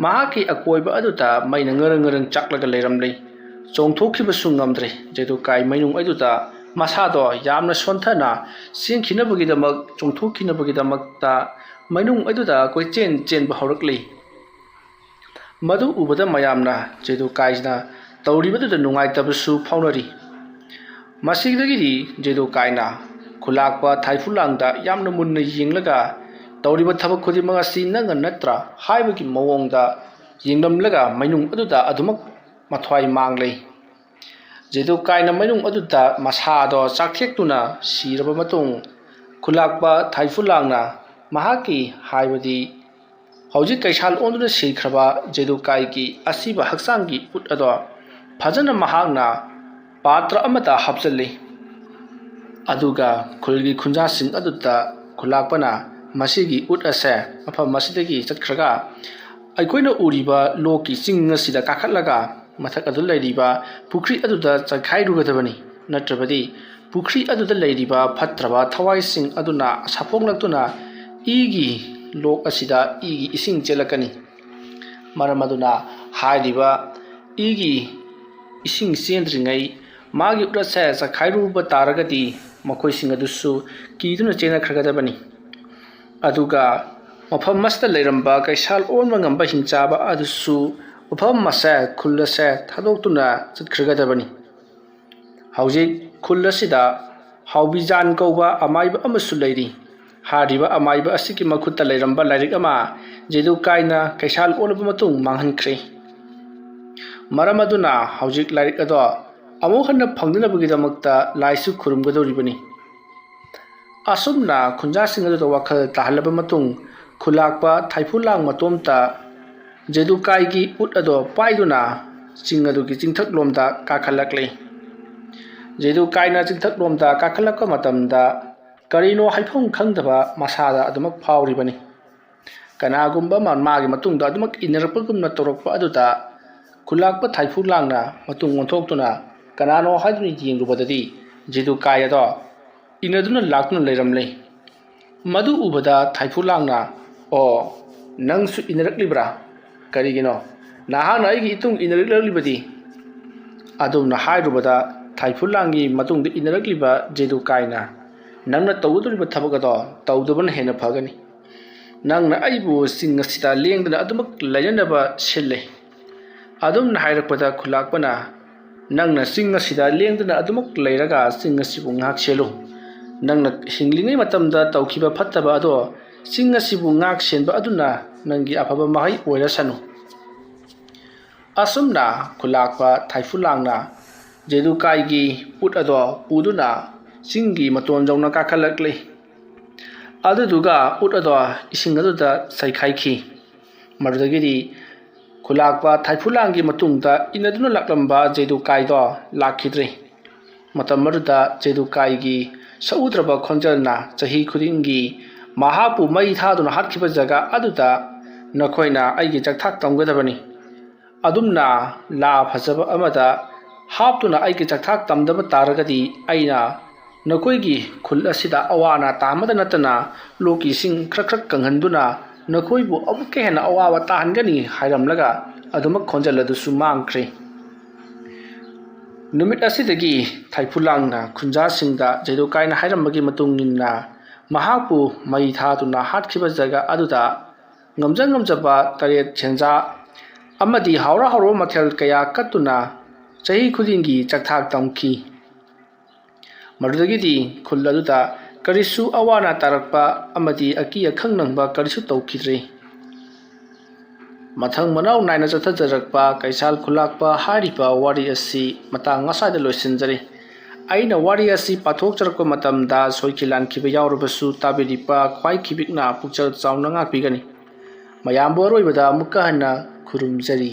ꯃꯍꯥꯛꯀꯤ ꯑꯀꯣꯏꯕ ꯑꯗꯨꯗ ꯃꯩꯅ ꯉꯔꯪ ꯆꯥꯛꯂꯒ ꯂꯩꯔꯝꯂꯤ ꯆꯣꯡꯊꯣꯛꯈꯤꯕꯁꯨ ꯉꯝꯗ꯭ꯔꯦ ꯖꯦꯗꯨꯀꯥꯏ ꯃꯩꯅꯨꯡ ꯑꯗꯨꯗ ꯃꯁꯥꯗꯣ ꯌꯥꯝꯅ ꯁꯣꯟꯊꯅ ꯆꯦꯟꯈꯤꯅꯕꯒꯤꯗꯃꯛ ꯆꯣꯡꯊꯣꯛꯈꯤꯅꯕꯒꯤꯗꯃꯛꯇ ꯃꯩꯅꯨꯡ ꯑꯗꯨꯗ ꯀꯣꯏꯆꯦꯟ ꯆꯦꯟꯕ ꯍꯧꯔꯛꯂꯤ ꯃꯗꯨ ꯎꯕꯗ ꯃꯌꯥꯝꯅ ꯖꯦꯗꯨꯀꯥꯏꯅ ꯇꯧꯔꯤꯕꯗꯨꯗ ꯅꯨꯡꯉꯥꯏꯇꯕꯁꯨ ꯐꯥꯎꯅꯔꯤ ꯃꯁꯤꯗꯒꯤꯗꯤ ꯖꯦꯗꯨꯀꯥꯏꯅ ꯈꯨꯂꯥꯛꯄ ꯊꯥꯏꯐꯨꯂꯥꯡꯗ ꯌꯥꯝꯅ ꯃꯨꯟꯅ ꯌꯦꯡꯂꯒ ꯇꯧꯔꯤꯕ ꯊꯕꯛ ꯈꯨꯗꯤꯡꯃꯛ ꯑꯁꯤ ꯅꯪꯅ ꯅꯠꯇ꯭ꯔꯥ ꯍꯥꯏꯕꯒꯤ ꯃꯑꯣꯡꯗ ꯌꯦꯡꯂꯝꯂꯒ ꯃꯩꯅꯨꯡ ꯑꯗꯨꯗ ꯑꯗꯨꯃꯛ ꯃꯊ꯭ꯋꯥꯏ ꯃꯥꯡꯂꯤ ꯖꯦꯗꯨꯀꯥꯏꯅ ꯃꯩꯅꯨꯡ ꯑꯗꯨꯗ ꯃꯁꯥꯗꯣ ꯆꯥꯛꯊꯦꯛꯇꯨꯅ ꯁꯤꯔꯕ ꯃꯇꯨꯡ ꯈꯨꯂꯥꯛꯄ ꯊꯥꯏꯐꯨꯂꯥꯡꯅ ꯃꯍꯥꯛꯀꯤ ꯍꯥꯏꯕꯗꯤ ꯍꯧꯖꯤꯛ ꯀꯩꯁꯥꯜ ꯑꯣꯟꯗꯨꯅ ꯁꯤꯈ꯭ꯔꯕ ꯖꯦꯗꯨꯀꯥꯏꯒꯤ ꯑꯁꯤꯕ ꯍꯛꯆꯥꯡꯒꯤ ꯎꯠ ꯑꯗꯣ ꯐꯖꯅ ꯃꯍꯥꯛꯅ ꯄꯥꯇ꯭ꯔ ꯑꯃꯗ ꯍꯥꯞꯆꯤꯜꯂꯤ ꯑꯗꯨꯒ ꯈꯨꯜꯒꯤ ꯈꯨꯟꯖꯥꯁꯤꯡ ꯑꯗꯨꯗ ꯈꯨꯂꯥꯛꯄꯅ ꯃꯁꯤꯒꯤ ꯎꯠ ꯑꯁꯦ ꯃꯐꯝ ꯑꯁꯤꯗꯒꯤ ꯆꯠꯈ꯭ꯔꯒ ꯑꯩꯈꯣꯏꯅ ꯎꯔꯤꯕ ꯂꯣꯛꯀꯤ ꯆꯤꯡ ꯑꯁꯤꯗ ꯀꯥꯈꯠꯂꯒ ꯃꯊꯛ ꯑꯗꯨ ꯂꯩꯔꯤꯕ ꯄꯨꯈ꯭ꯔꯤ ꯑꯗꯨꯗ ꯆꯥꯏꯈꯥꯏꯔꯨꯒꯗꯕꯅꯤ ꯅꯠꯇ꯭ꯔꯕꯗꯤ ꯄꯨꯈ꯭ꯔꯤ ꯑꯗꯨꯗ ꯂꯩꯔꯤꯕ ꯐꯠꯇ꯭ꯔꯕ ꯊꯋꯥꯏꯁꯤꯡ ꯑꯗꯨꯅ ꯁꯥꯐꯣꯡꯂꯛꯇꯨꯅ ꯏꯒꯤ ꯂꯣꯛ ꯑꯁꯤꯗ ꯏꯒꯤ ꯏꯁꯤꯡ ꯆꯦꯜꯂꯛꯀꯅꯤ ꯃꯔꯝ ꯑꯗꯨꯅ ꯍꯥꯏꯔꯤꯕ ꯏꯒꯤ ꯏꯁꯤꯡ ꯆꯦꯟꯗ꯭ꯔꯤꯉꯩ ꯃꯥꯒꯤ ꯎꯠ ꯑꯁꯦ ꯆꯥꯏꯈꯥꯏꯔꯨꯕ ꯇꯥꯔꯒꯗꯤ ꯃꯈꯣꯏꯁꯤꯡ ꯑꯗꯨꯁꯨ ꯀꯤꯗꯨꯅ ꯆꯦꯟꯅꯈ꯭ꯔꯒꯗꯕꯅꯤ ꯑꯗꯨꯒ ꯃꯐꯝ ꯑꯁꯤꯗ ꯂꯩꯔꯝꯕ ꯀꯩꯁꯥꯜ ꯑꯣꯟꯕ ꯉꯝꯕ ꯍꯤꯡꯆꯥꯕ ꯑꯗꯨꯁꯨ ꯃꯐꯝ ꯑꯁꯦ ꯈꯨꯜ ꯑꯁꯦ ꯊꯥꯗꯣꯛꯇꯨꯅ ꯆꯠꯈ꯭ꯔꯒꯗꯕꯅꯤ ꯍꯧꯖꯤꯛ ꯈꯨꯜ ꯑꯁꯤꯗ ꯍꯥꯎꯕꯤꯖꯥꯟ ꯀꯧꯕ ꯑꯃꯥꯏꯕ ꯑꯃꯁꯨ ꯂꯩꯔꯤ ꯍꯥꯏꯔꯤꯕ ꯑꯃꯥꯏꯕ ꯑꯁꯤꯒꯤ ꯃꯈꯨꯠꯇ ꯂꯩꯔꯝꯕ ꯂꯥꯏꯔꯤꯛ ꯑꯃ ꯖꯦꯗꯨꯀꯥꯏꯅ ꯀꯩꯁꯥꯜ ꯑꯣꯜꯂꯕ ꯃꯇꯨꯡ ꯃꯥꯡꯍꯟꯈ꯭ꯔꯦ ꯃꯔꯝ ꯑꯗꯨꯅ ꯍꯧꯖꯤꯛ ꯂꯥꯏꯔꯤꯛ ꯑꯗꯣ ꯑꯃꯨꯛ ꯍꯟꯅ ꯐꯪꯅꯅꯕꯒꯤꯗꯃꯛꯇ ꯂꯥꯏꯁꯨ ꯈꯨꯔꯨꯝꯒꯗꯧꯔꯤꯕꯅꯤ ꯑꯁꯨꯝꯅ ꯈꯨꯟꯖꯥꯁꯤꯡ ꯑꯗꯨꯗ ꯋꯥꯈꯜ ꯇꯥꯍꯜꯂꯕ ꯃꯇꯨꯡ ꯈꯨꯂꯥꯛꯄ ꯊꯥꯏꯐꯨꯂꯥꯡ ꯃꯇꯣꯝꯇ ꯖꯦꯗꯨꯀꯥꯏꯒꯤ ꯎꯠ ꯑꯗꯣ ꯄꯥꯏꯗꯨꯅ ꯆꯤꯡ ꯑꯗꯨꯒꯤ ꯆꯤꯡꯊꯛꯂꯣꯝꯗ ꯀꯥꯈꯠꯂꯛꯂꯤ ꯖꯦꯗꯨꯀꯥꯏꯅ ꯆꯤꯡꯊꯛꯂꯣꯝꯗ ꯀꯥꯈꯠꯂꯛꯄ ꯃꯇꯝꯗ ꯀꯔꯤꯅꯣ ꯍꯥꯏꯐꯝ ꯈꯪꯗꯕ ꯃꯁꯥꯗ ꯑꯗꯨꯃꯛ ꯐꯥꯎꯔꯤꯕꯅꯤ ꯀꯅꯥꯒꯨꯝꯕ ꯑꯃ ꯃꯥꯒꯤ ꯃꯇꯨꯡꯗ ꯑꯗꯨꯃꯛ ꯏꯟꯅꯔꯛꯄꯒꯨꯝꯅ ꯇꯧꯔꯛꯄ ꯑꯗꯨꯗ ꯈꯨꯂꯥꯛꯄ ꯊꯥꯏꯐꯨꯂꯥꯡꯅ ꯃꯇꯨꯡ ꯑꯣꯟꯊꯣꯛꯇꯨꯅ ꯀꯅꯥꯅꯣ ꯍꯥꯏꯗꯨꯅ ꯌꯦꯡꯂꯨꯕꯗꯗꯤ ꯖꯦꯗꯨꯀꯥꯏ ꯑꯗꯣ ꯏꯟꯅꯗꯨꯅ ꯂꯥꯛꯇꯨꯅ ꯂꯩꯔꯝꯂꯦ ꯃꯗꯨ ꯎꯕꯗ ꯊꯥꯏꯐꯨꯂꯥꯡꯅ ꯑꯣ ꯅꯪꯁꯨ ꯏꯟꯅꯔꯛꯂꯤꯕ꯭ꯔꯥ ꯀꯔꯤꯒꯤꯅꯣ ꯅꯍꯥꯛꯅ ꯑꯩꯒꯤ ꯏꯇꯨꯡ ꯏꯟꯅꯔꯛꯂꯤꯕꯗꯤ ꯑꯗꯨꯝꯅ ꯍꯥꯏꯔꯨꯕꯗ ꯊꯥꯏꯐꯨꯂꯥꯡꯒꯤ ꯃꯇꯨꯡꯗ ꯏꯟꯅꯔꯛꯂꯤꯕ ꯖꯦꯗꯨꯀꯥꯏꯅ ꯅꯪꯅ ꯇꯧꯒꯗꯧꯔꯤꯕ ꯊꯕꯛ ꯑꯗꯣ ꯇꯧꯗꯕꯅ ꯍꯦꯟꯅ ꯐꯒꯅꯤ ꯅꯪꯅ ꯑꯩꯕꯨ ꯆꯤꯡ ꯑꯁꯤꯗ ꯂꯦꯡꯗꯅ ꯑꯗꯨꯃꯛ ꯂꯩꯅꯅꯕ ꯁꯤꯜꯂꯦ ꯑꯗꯨꯝꯅ ꯍꯥꯏꯔꯛꯄꯗ ꯈꯨꯂꯥꯛꯄꯅ ꯅꯪꯅ ꯆꯤꯡ ꯑꯁꯤꯗ ꯂꯦꯡꯗꯅ ꯑꯗꯨꯃꯛ ꯂꯩꯔꯒ ꯆꯤꯡ ꯑꯁꯤꯕꯨ ꯉꯥꯛ ꯁꯦꯜꯂꯨ ꯅꯪꯅ ꯍꯤꯡꯂꯤꯉꯩ ꯃꯇꯝꯗ ꯇꯧꯈꯤꯕ ꯐꯠꯇꯕ ꯑꯗꯣ ꯆꯤꯡ ꯑꯁꯤꯕꯨ ꯉꯥꯛ ꯁꯦꯟꯕ ꯑꯗꯨꯅ ꯅꯪꯒꯤ ꯑꯐꯕ ꯃꯍꯩ ꯑꯣꯏꯔꯁꯅꯨ ꯑꯁꯨꯝꯅ ꯈꯨꯂꯥꯛꯄ ꯊꯥꯏꯐꯨꯂꯥꯡꯅ ꯖꯦꯗꯨꯀꯥꯏꯒꯤ ꯎꯠ ꯑꯗꯣ ꯄꯨꯗꯨꯅ ꯆꯤꯡꯒꯤ ꯃꯇꯣꯟ ꯌꯧꯅ ꯀꯥꯈꯠꯂꯛꯂꯤ ꯑꯗꯨꯗꯨꯒ ꯎꯠ ꯑꯗꯣ ꯏꯁꯤꯡ ꯑꯗꯨꯗ ꯆꯥꯏꯈꯥꯏꯈꯤ ꯃꯗꯨꯗꯒꯤꯗꯤ ꯈꯨꯂꯥꯛꯄ ꯊꯥꯏꯐꯨꯂꯥꯡꯒꯤ ꯃꯇꯨꯡꯗ ꯏꯟꯅꯗꯨꯅ ꯂꯥꯛꯂꯝꯕ ꯖꯦꯗꯨꯀꯥꯏꯗꯣ ꯂꯥꯛꯈꯤꯗ꯭ꯔꯦ ꯃꯇꯝ ꯑꯗꯨꯗ ꯖꯦꯗꯨꯀꯥꯏꯒꯤ ꯁꯛꯎꯗ꯭ꯔꯕ ꯈꯣꯟꯖꯦꯜꯅ ꯆꯍꯤ ꯈꯨꯗꯤꯡꯒꯤ ꯃꯍꯥꯛꯄꯨ ꯃꯩ ꯊꯥꯗꯨꯅ ꯍꯥꯠꯈꯤꯕ ꯖꯒꯥ ꯑꯗꯨꯗ ꯅꯈꯣꯏꯅ ꯑꯩꯒꯤ ꯆꯥꯛꯊꯥꯛ ꯇꯝꯒꯗꯕꯅꯤ꯫ ꯑꯗꯨꯝꯅ ꯂꯥ ꯐꯖꯕ ꯑꯃꯗ ꯍꯥꯞꯇꯨꯅ ꯑꯩꯒꯤ ꯆꯥꯛꯊꯥꯛ ꯇꯝꯗꯕ ꯇꯥꯔꯒꯗꯤ ꯑꯩꯅ ꯅꯈꯣꯏꯒꯤ ꯈꯨꯜ ꯑꯁꯤꯗ ꯑꯋꯥ ꯑꯅꯥ ꯇꯥꯍꯟꯕꯇ ꯅꯠꯇꯅ ꯂꯣꯛꯀꯤ ꯏꯁꯤꯡ ꯈꯔ ꯈꯔ ꯀꯪꯍꯟꯗꯨꯅ ꯅꯈꯣꯏꯕꯨ ꯑꯃꯨꯛꯀ ꯍꯦꯟꯅ ꯑꯋꯥꯕ ꯇꯥꯍꯟꯒꯅꯤ ꯍꯥꯏꯔꯝꯂꯒ ꯑꯗꯨꯃꯛ ꯈꯣꯟꯖꯦꯜ ꯑꯗꯨꯁꯨ ꯃꯥꯡꯈ꯭ꯔꯦ꯫ ꯅꯨꯃꯤꯠ ꯑꯁꯤꯗꯒꯤ ꯊꯩꯐꯨꯂꯥꯡꯅ ꯈꯨꯟꯖꯥꯁꯤꯡꯗ ꯖꯩꯗꯣꯀꯥꯏꯅ ꯍꯥꯏꯔꯝꯕꯒꯤ ꯃꯇꯨꯡ ꯏꯟꯅ ꯃꯍꯥꯛꯄꯨ ꯃꯩ ꯊꯥꯗꯨꯅ ꯍꯥꯠꯈꯤꯕ ꯖꯒꯥ ꯑꯗꯨꯗ ꯉꯝꯖꯕ ꯇꯔꯦꯠ ꯁꯦꯟꯖꯥ ꯑꯃꯗꯤ ꯍꯥꯎꯔꯕ ꯃꯊꯦꯜ ꯀꯌꯥ ꯀꯠꯇꯨꯅ ꯆꯍꯤ ꯈꯨꯗꯤꯡꯒꯤ ꯆꯥꯛꯊꯥꯛ ꯇꯝꯈꯤ꯫ ꯃꯗꯨꯗꯒꯤꯗꯤ ꯈꯨꯜ ꯑꯗꯨꯗ ꯀꯔꯤꯁꯨ ꯑꯋꯥ ꯑꯅꯥ ꯇꯥꯔꯛꯄ ꯑꯃꯗꯤ ꯑꯀꯤ ꯑꯈꯪ ꯅꯪꯕ ꯀꯔꯤꯁꯨ ꯇꯧꯈꯤꯗ꯭ꯔꯦ꯫ ꯃꯊꯪ ꯃꯅꯥꯎ ꯅꯥꯏꯅ ꯆꯠꯊꯖꯔꯛꯄ ꯀꯩꯁꯥꯜ ꯈꯨꯜꯂꯥꯛꯄ ꯍꯥꯏꯔꯤꯕ ꯋꯥꯔꯤ ꯑꯁꯤ ꯃꯇꯥꯡ ꯑꯁ꯭ꯋꯥꯏꯗ ꯂꯣꯏꯁꯤꯟꯖꯔꯦ꯫ ꯑꯩꯅ ꯋꯥꯔꯤ ꯑꯁꯤ ꯄꯥꯊꯣꯛꯆꯔꯛꯄ ꯃꯇꯝꯗ ꯁꯣꯏꯈꯤ ꯂꯥꯟꯈꯤꯕ ꯌꯥꯎꯔꯕꯁꯨ ꯇꯥꯕꯤꯔꯤꯕ ꯈ꯭ꯋꯥꯏꯈꯤꯕꯤꯛꯅ ꯄꯨꯛꯆꯦꯜ ꯆꯥꯎꯅ ꯉꯥꯛꯄꯤꯒꯅꯤ꯫ ꯃꯌꯥꯝꯕꯨ ꯑꯔꯣꯏꯕꯗ ꯑꯃꯨꯛꯀ ꯍꯟꯅ ꯈꯨꯔꯨꯝꯖꯔꯤ꯫